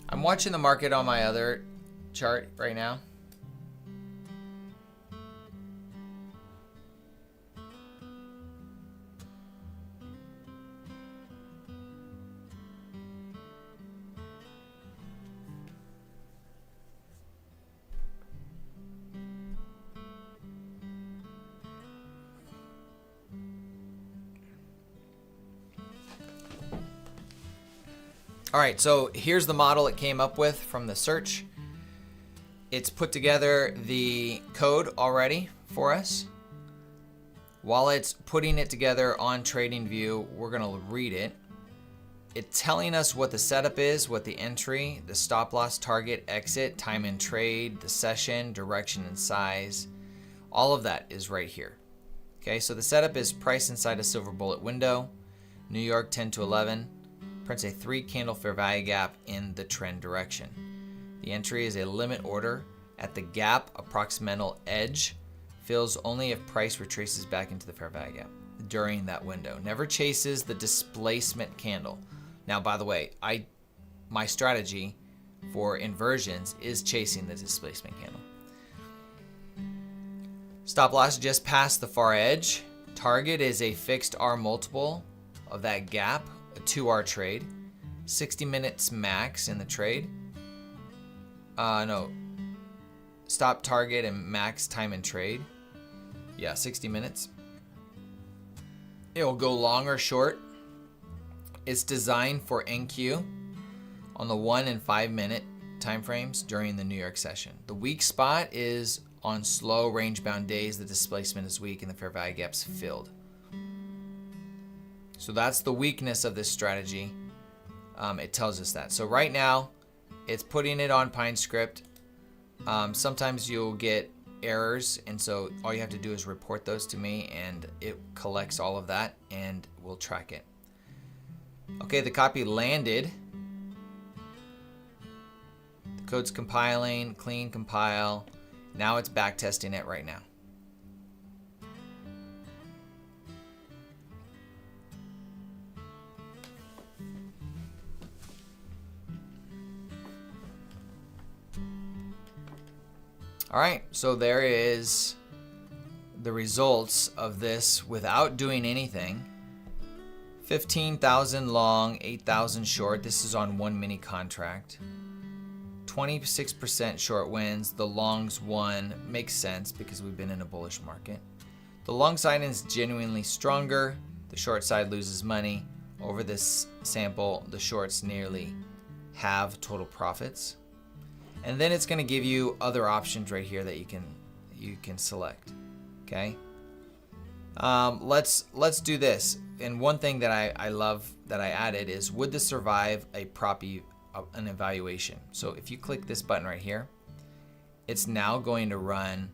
I'm watching the market on my other chart right now. All right, so here's the model it came up with from the search. it's put together the code already for us. While it's putting it together on TradingView, we're going to read it. It's telling us what the setup is, what the entry, the stop loss, target, exit, time in trade, the session, direction, and size. All of that is right here. Okay, so the setup is price inside a silver bullet window, New York 10 to 11, prints a 3 candle fair value gap in the trend direction. The entry is a limit order at the gap approximental edge, fills only if price retraces back into the fair value gap during that window. Never chases the displacement candle. Now, by the way, my strategy for inversions is chasing the displacement candle. Stop loss just past the far edge. Target is a fixed R multiple of that gap, a 2R trade. 60 minutes max in the trade. No. Stop target and max time in trade. Yeah, 60 minutes. It will go long or short. It's designed for NQ on the 1 and 5 minute time frames during the New York session. The weak spot is on slow range bound days. The displacement is weak and the fair value gap's filled. So that's the weakness of this strategy. It tells us that. So right now, it's putting it on Pine script. Sometimes you'll get errors, and so all you have to do is report those to me, and it collects all of that, and we'll track it. Okay, the copy landed. The code's compiling, clean compile. Now it's backtesting it right now. All right, so there is the results of this without doing anything. 15,000 long, 8,000 short. This is on one mini contract. 26% short wins. The longs won. Makes sense because we've been in a bullish market. The long side is genuinely stronger. The short side loses money. Over this sample, the shorts nearly have total profits. And then it's going to give you other options right here that you can select. Okay. Let's do this. And one thing that I love that I added is, would this survive an evaluation? So if you click this button right here, it's now going to run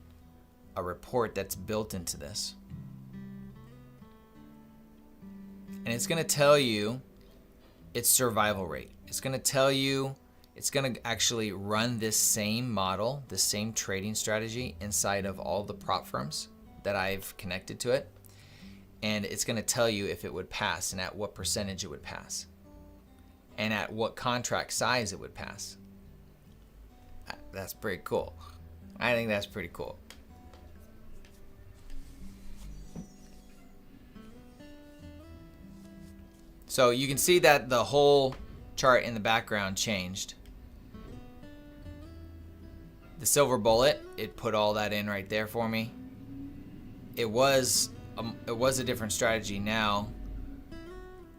a report that's built into this. And it's going to tell you its survival rate. It's going to tell you, it's going to actually run this same model, this same trading strategy inside of all the prop firms that I've connected to it. And it's going to tell you if it would pass and at what percentage it would pass and at what contract size it would pass. That's pretty cool. I think that's pretty cool. So you can see that the whole chart in the background changed. The silver bullet, it put all that in right there for me. It was a different strategy. Now,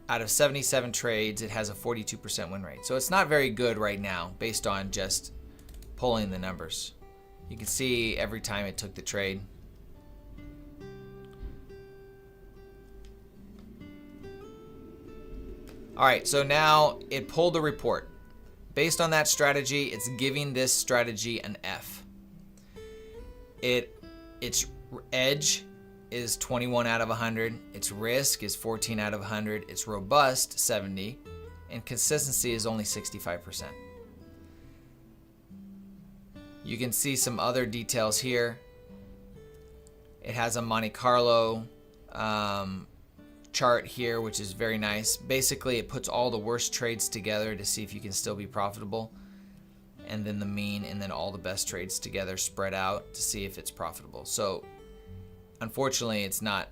out of 77 trades, it has a 42% win rate. So it's not very good right now based on just pulling the numbers. You can see every time it took the trade. All right, so now it pulled the report. Based on that strategy, it's giving this strategy an F. Its edge is 21 out of 100. Its risk is 14 out of 100. It's robust, 70. And consistency is only 65%. You can see some other details here. It has a Monte Carlo chart here, which is very nice. Basically, it puts all the worst trades together to see if you can still be profitable, and then the mean, and then all the best trades together spread out to see if it's profitable. So unfortunately, it's not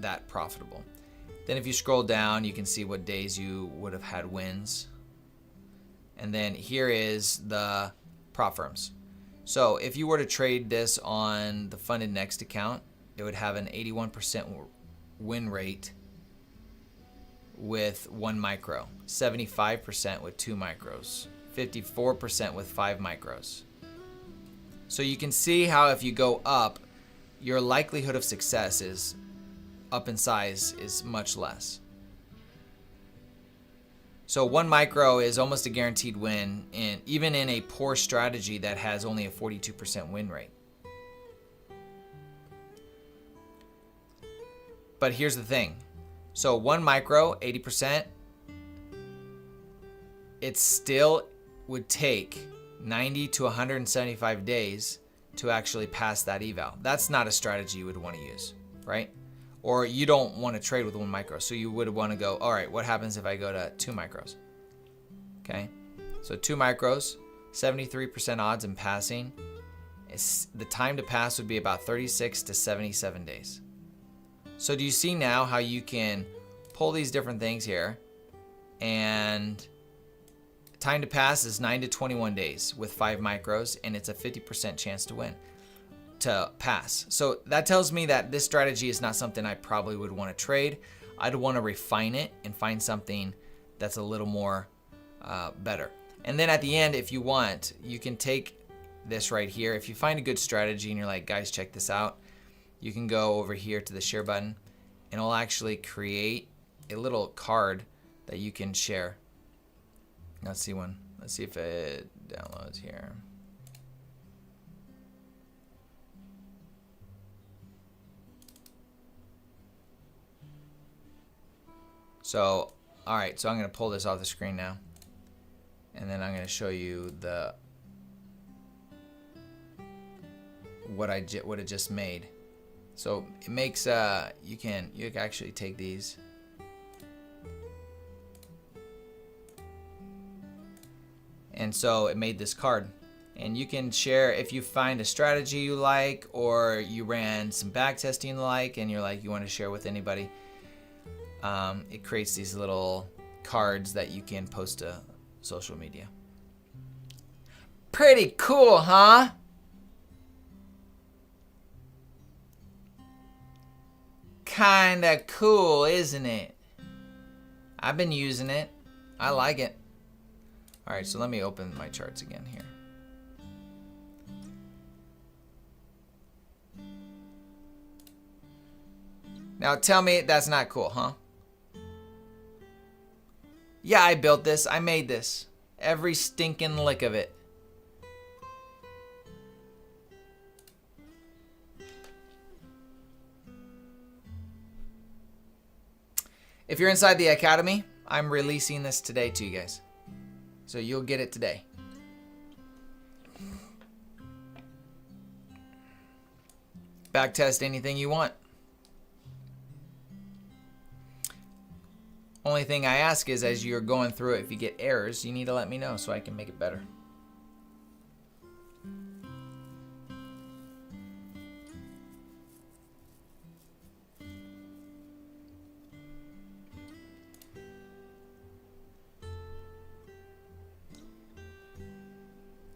that profitable. Then if you scroll down, you can see what days you would have had wins. And then here is the prop firms. So if you were to trade this on the Funded Next account, it would have an 81% win rate with 1 micro, 75% with 2 micros, 54% with 5 micros. So you can see how if you go up, your likelihood of success is up in size is much less. So 1 micro is almost a guaranteed win, even in a poor strategy that has only a 42% win rate. But here's the thing. So 1 micro, 80%, it still would take 90 to 175 days to actually pass that eval. That's not a strategy you would want to use, right? Or you don't want to trade with 1 micro. So you would want to go, all right, what happens if I go to 2 micros? Okay, so 2 micros, 73% odds in passing. The time to pass would be about 36 to 77 days. So do you see now how you can pull these different things here, and time to pass is 9 to 21 days with 5 micros, and it's a 50% chance to win, to pass. So that tells me that this strategy is not something I probably would want to trade. I'd want to refine it and find something that's a little more better. And then at the end, if you want, you can take this right here. If you find a good strategy and you're like, guys, check this out, you can go over here to the share button, and it'll actually create a little card that you can share. Let's see one. Let's see if it downloads here. So, all right, so I'm going to pull this off the screen now. And then I'm going to show you what it just made. So it makes you can actually take these and so it made this card, and you can share if you find a strategy you like, or you ran some backtesting you like, and you're like you want to share with anybody. It creates these little cards that you can post to social media. Pretty cool, huh? Kinda cool, isn't it? I've been using it. I like it. All right, so let me open my charts again here. Now tell me that's not cool, huh? Yeah, I built this. I made this. Every stinking lick of it. If you're inside the academy, I'm releasing this today to you guys. So you'll get it today. Backtest anything you want. Only thing I ask is, as you're going through it, if you get errors, you need to let me know so I can make it better.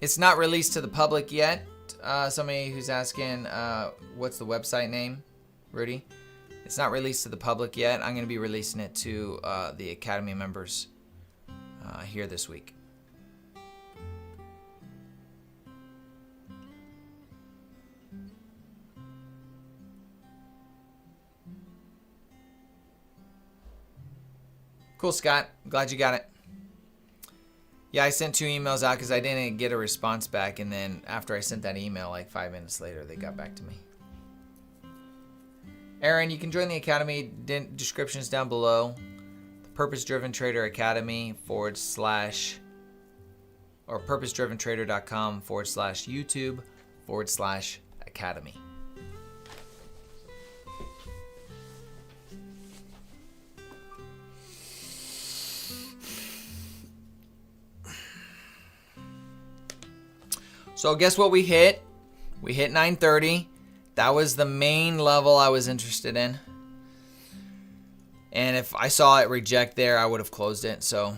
It's not released to the public yet. Somebody who's asking, what's the website name, Rudy? It's not released to the public yet. I'm going to be releasing it to the Academy members here this week. Cool, Scott. Glad you got it. Yeah, I sent 2 emails out because I didn't get a response back, and then after I sent that email, like 5 minutes later, they got back to me. Aaron, you can join the Academy. Descriptions down below. The Purpose Driven Trader Academy / or purposedriventrader.com/YouTube/Academy. So guess what we hit? We hit 930. That was the main level I was interested in. And if I saw it reject there, I would have closed it. So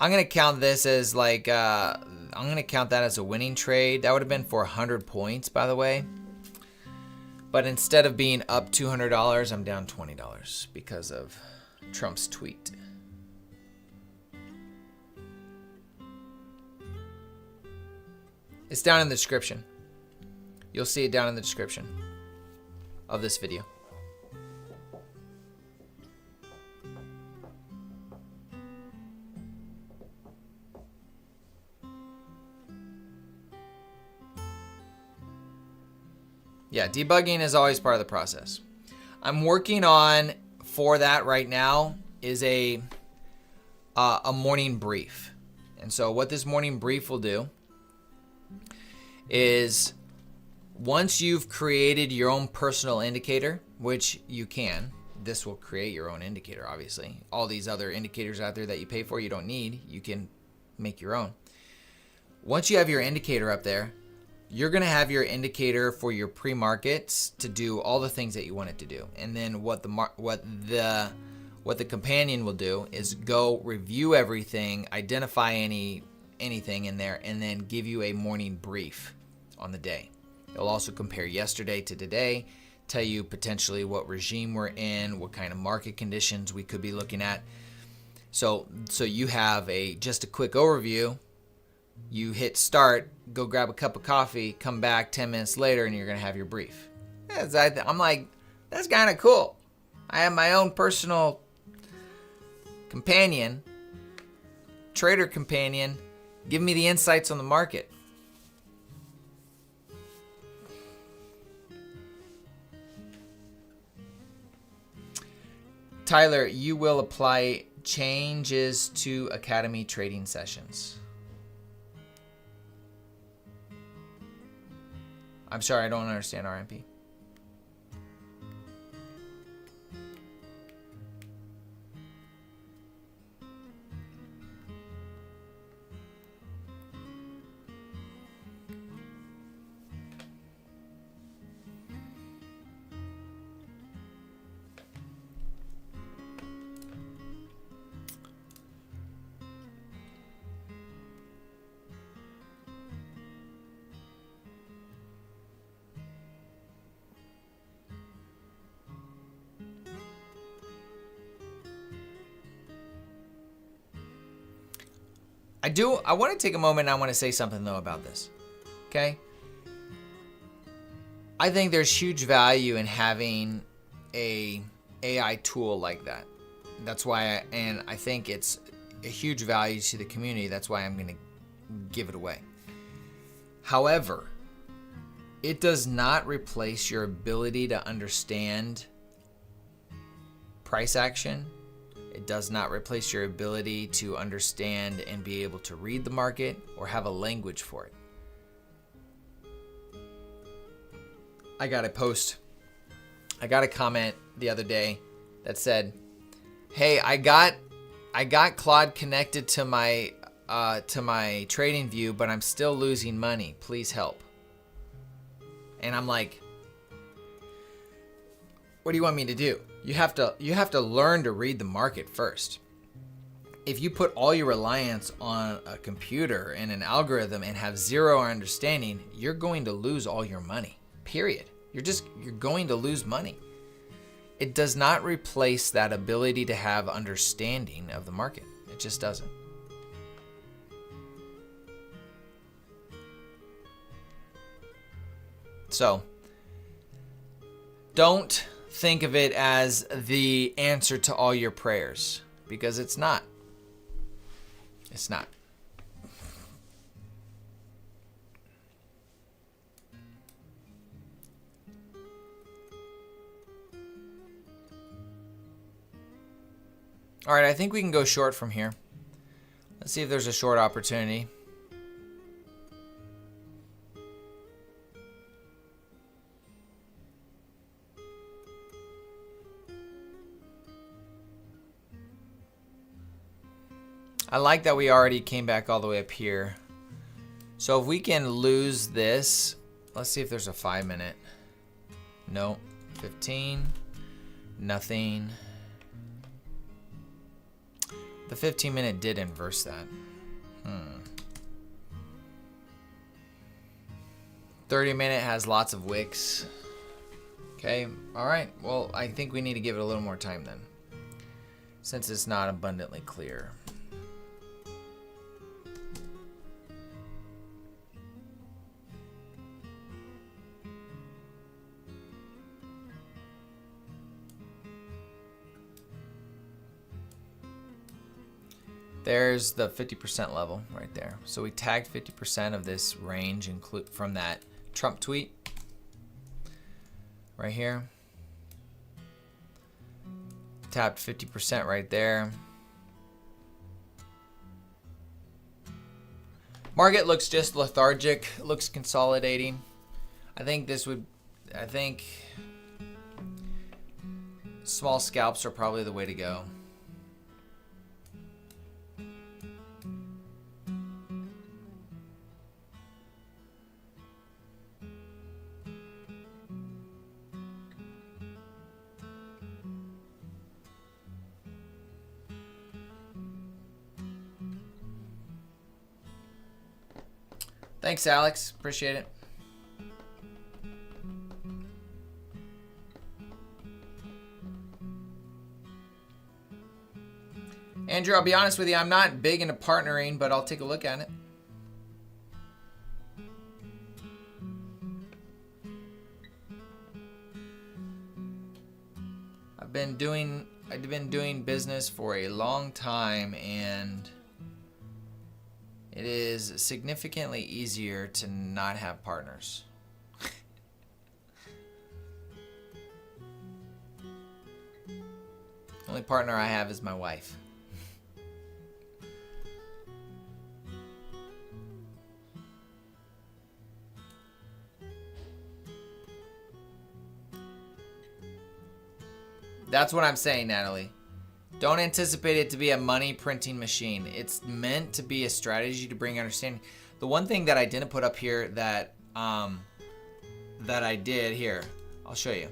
I'm going to count this as like, I'm going to count that as a winning trade. That would have been for 100 points, by the way. But instead of being up $200, I'm down $20 because of Trump's tweet. It's down in the description. You'll see it down in the description of this video. Yeah, debugging is always part of the process. I'm working on, for that right now, is a morning brief. And so what this morning brief will do is, once you've created your own personal indicator, which you can, this will create your own indicator, obviously. All these other indicators out there that you pay for, you don't need. You can make your own. Once you have your indicator up there, you're going to have your indicator for your pre-markets to do all the things that you want it to do. And then what the companion will do is go review everything, identify anything in there, and then give you a morning brief on the day. It'll also compare yesterday to today, tell you potentially what regime we're in, what kind of market conditions we could be looking at. So you have just a quick overview. You hit start, go grab a cup of coffee, come back 10 minutes later, and you're going to have your brief. I'm like, that's kind of cool. I have my own personal companion, trader companion, give me the insights on the market. Tyler, you will apply changes to Academy trading sessions. I'm sorry, I don't understand RMP. I want to take a moment and I want to say something though about this. Okay? I think there's huge value in having a AI tool like that. That's why I think it's a huge value to the community. That's why I'm going to give it away. However, it does not replace your ability to understand price action. It does not replace your ability to understand and be able to read the market or have a language for it. I got a comment the other day that said, "Hey, I got Claude connected to my TradingView, but I'm still losing money. Please help." And I'm like, what do you want me to do? You have to learn to read the market first. If you put all your reliance on a computer and an algorithm and have zero understanding, you're going to lose all your money. Period. You're going to lose money. It does not replace that ability to have understanding of the market. It just doesn't. So, don't think of it as the answer to all your prayers, because it's not. It's not. All right, I think we can go short from here. Let's see if there's a short opportunity. I like that we already came back all the way up here. So if we can lose this, let's see if there's a 5-minute. No, 15, nothing. The 15-minute did inverse that. 30-minute has lots of wicks. Okay, all right. Well, I think we need to give it a little more time then, since it's not abundantly clear. There's the 50% level right there. So we tagged 50% of this range from that Trump tweet right here. Tapped 50% right there. Market looks just lethargic, looks consolidating. I think small scalps are probably the way to go. Thanks, Alex. Appreciate it. Andrew, I'll be honest with you, I'm not big into partnering, but I'll take a look at it. I've been doing business for a long time, and it is significantly easier to not have partners. The only partner I have is my wife. That's what I'm saying, Natalie. Don't anticipate it to be a money printing machine. It's meant to be a strategy to bring understanding. The one thing that I didn't put up here that I did here, I'll show you.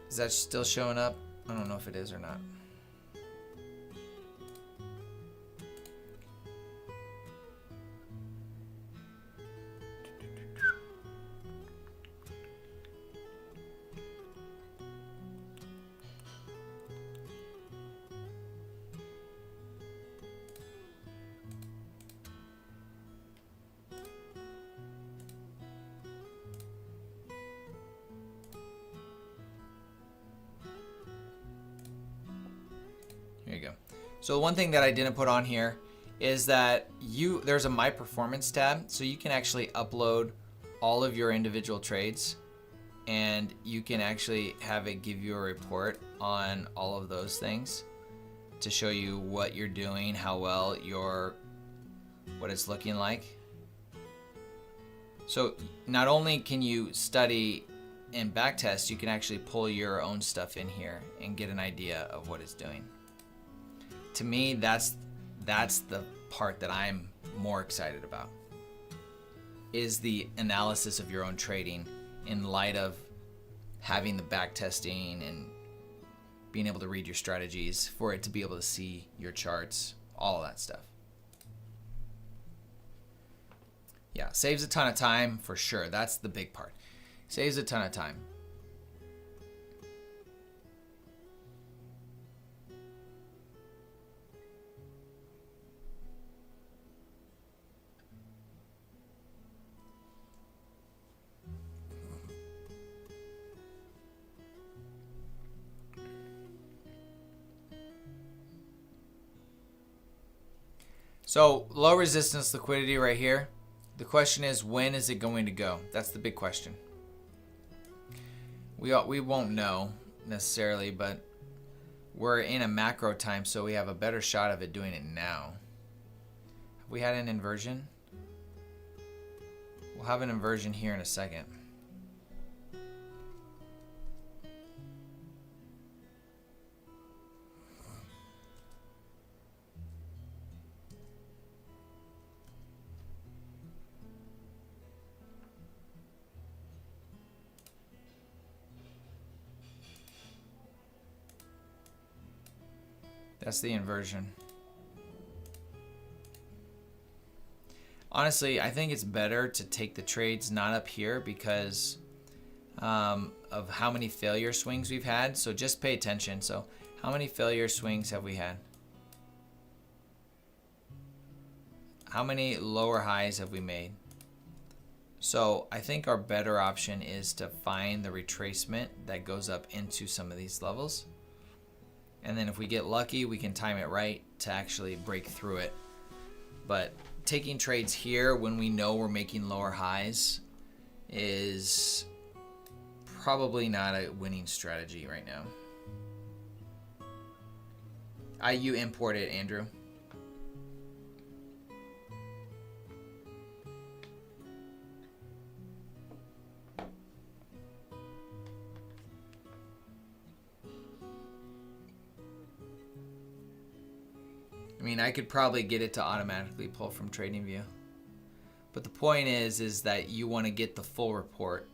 Is that still showing up? I don't know if it is or not. Here you go. So the one thing that I didn't put on here is that there's a My Performance tab, so you can actually upload all of your individual trades, and you can actually have it give you a report on all of those things to show you what you're doing, how well what it's looking like. So not only can you study and backtest, you can actually pull your own stuff in here and get an idea of what it's doing. To me, that's the part that I'm more excited about, is the analysis of your own trading in light of having the back testing and being able to read your strategies for it to be able to see your charts, all of that stuff. Yeah, saves a ton of time for sure. That's the big part. Saves a ton of time. So low resistance liquidity right here. The question is, when is it going to go? That's the big question. We won't know necessarily, but we're in a macro time, so we have a better shot of it doing it now. Have we had an inversion? We'll have an inversion here in a second. That's the inversion. Honestly, I think it's better to take the trades not up here because of how many failure swings we've had. So just pay attention. So how many failure swings have we had? How many lower highs have we made? So I think our better option is to find the retracement that goes up into some of these levels And then if we get lucky, we can time it right to actually break through it. But taking trades here when we know we're making lower highs is probably not a winning strategy right now. You import it, Andrew. I mean, I could probably get it to automatically pull from TradingView. But the point is that you want to get the full report.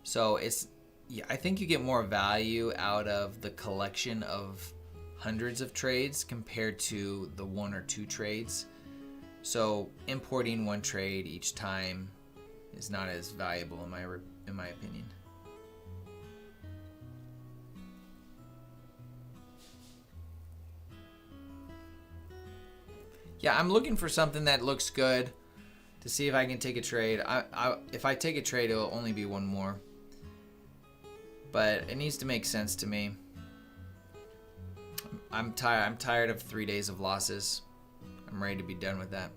So I think you get more value out of the collection of hundreds of trades compared to the 1 or 2 trades. So importing 1 trade each time is not as valuable in my opinion. Yeah, I'm looking for something that looks good to see if I can take a trade. If I take a trade, it'll only be 1 more. But it needs to make sense to me. I'm tired of 3 days of losses. I'm ready to be done with that.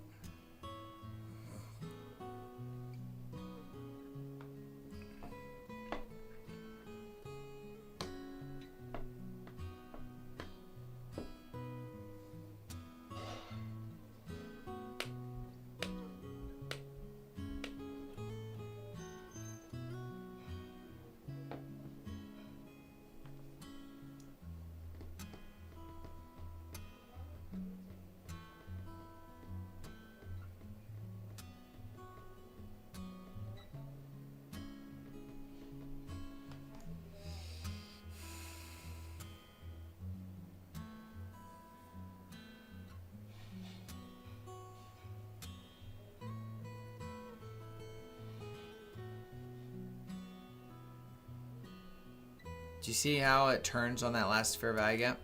Do you see how it turns on that last fair value gap?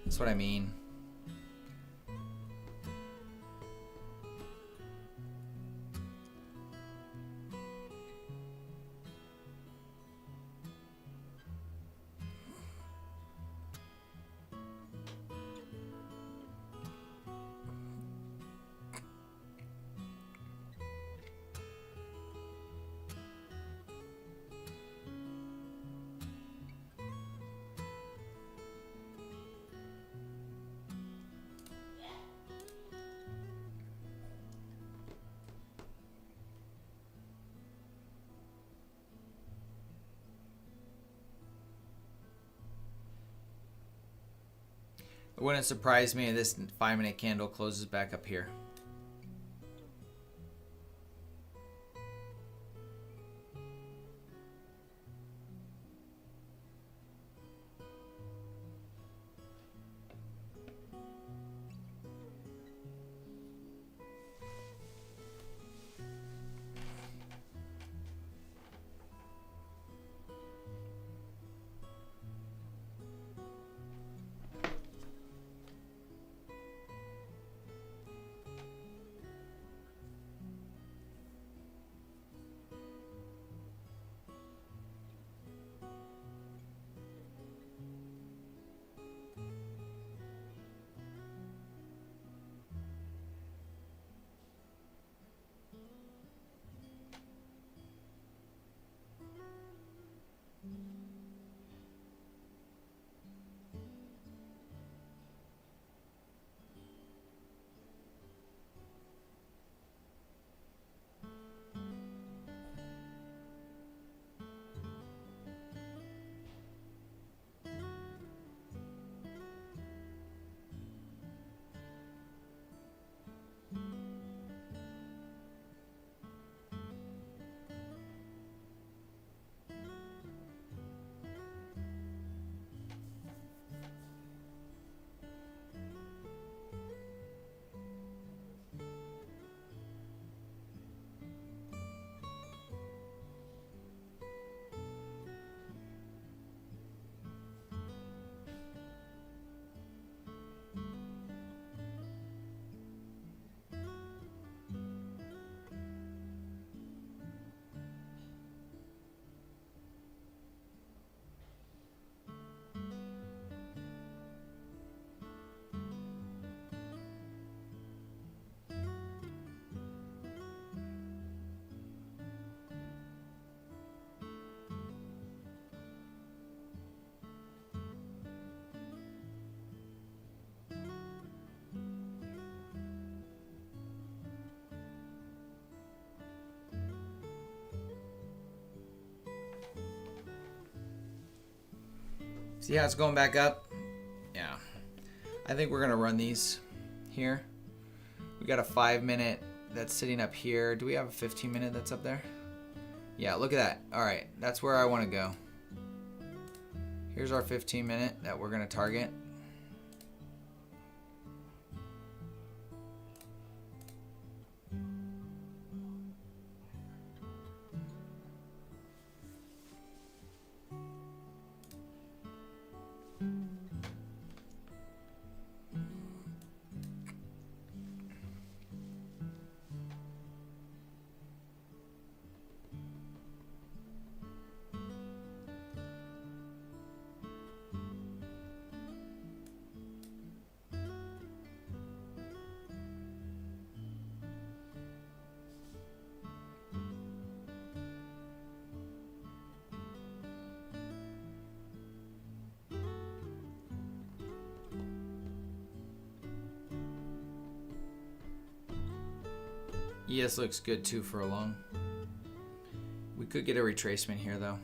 That's what I mean. It wouldn't surprise me if this 5-minute candle closes back up here. See how it's going back up? Yeah. I think we're gonna run these here. We got a 5-minute that's sitting up here. Do we have a 15-minute that's up there? Yeah, look at that. All right, that's where I want to go. Here's our 15-minute that we're gonna target. ES looks good too for a long. We could get a retracement here though.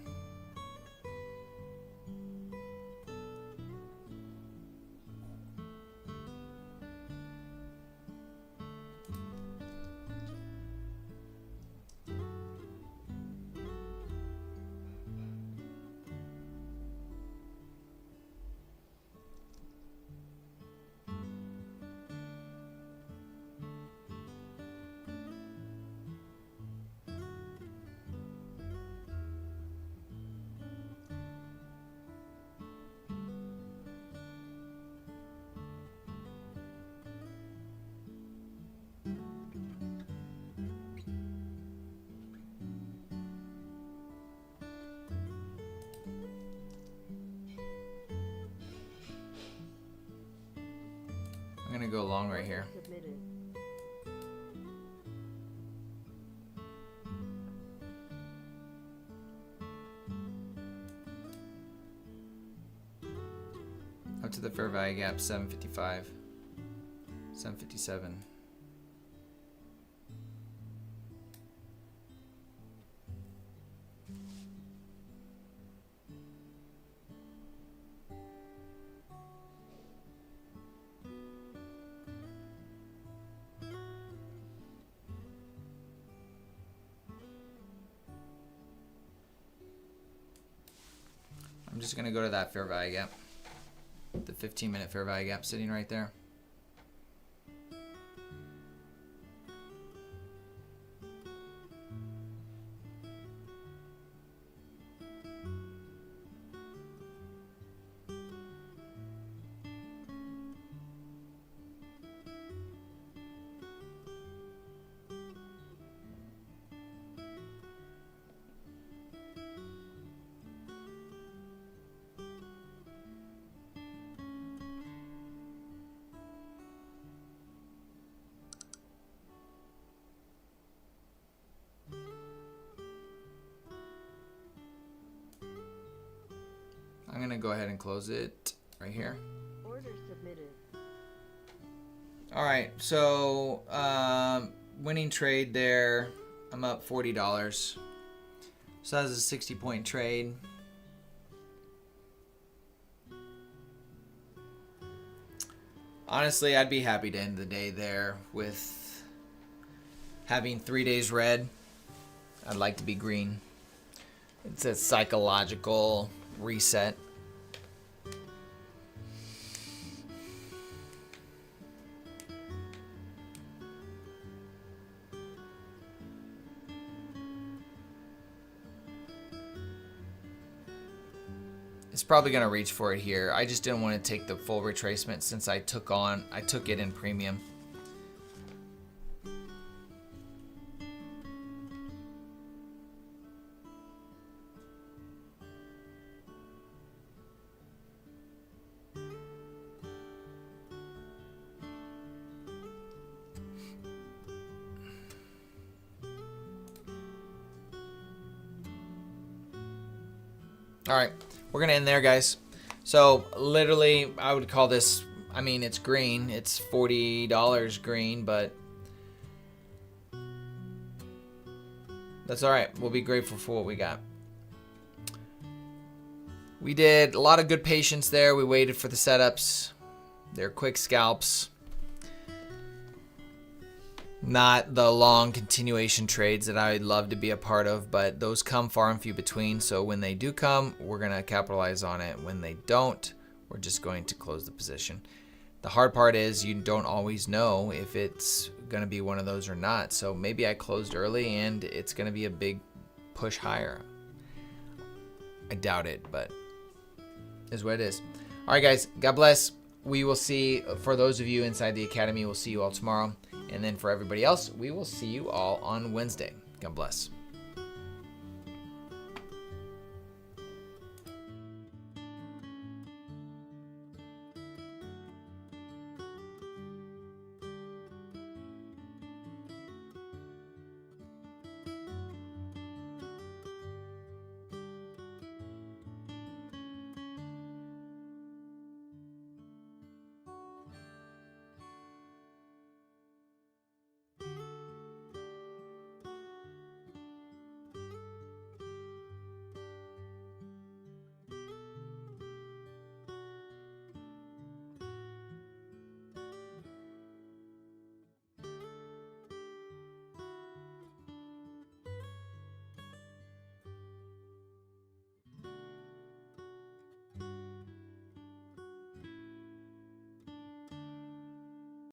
I'm gonna go long right here. Submitted. Up to the fair value gap, 755, 757. I'm just gonna go to that fair value gap. The 15-minute fair value gap sitting right there. I'm gonna go ahead and close it right here. Order submitted. All right, so winning trade there. I'm up $40. So that was a 60-point trade. Honestly, I'd be happy to end the day there with having 3 days red. I'd like to be green. It's a psychological reset. It's probably gonna reach for it here. I just didn't want to take the full retracement since I took it in premium. All right, we're gonna end there, guys. So literally, I would call this, I mean, it's green. It's $40 green, but that's all right. We'll be grateful for what we got. We did a lot of good patience there. We waited for the setups. They're quick scalps. Not the long continuation trades that I'd love to be a part of, but those come far and few between. So when they do come, we're going to capitalize on it. When they don't, we're just going to close the position. The hard part is you don't always know if it's going to be one of those or not. So maybe I closed early and it's going to be a big push higher. I doubt it, but is what it is. All right, guys, God bless. We will see, for those of you inside the academy, we'll see you all tomorrow. And then for everybody else, we will see you all on Wednesday. God bless.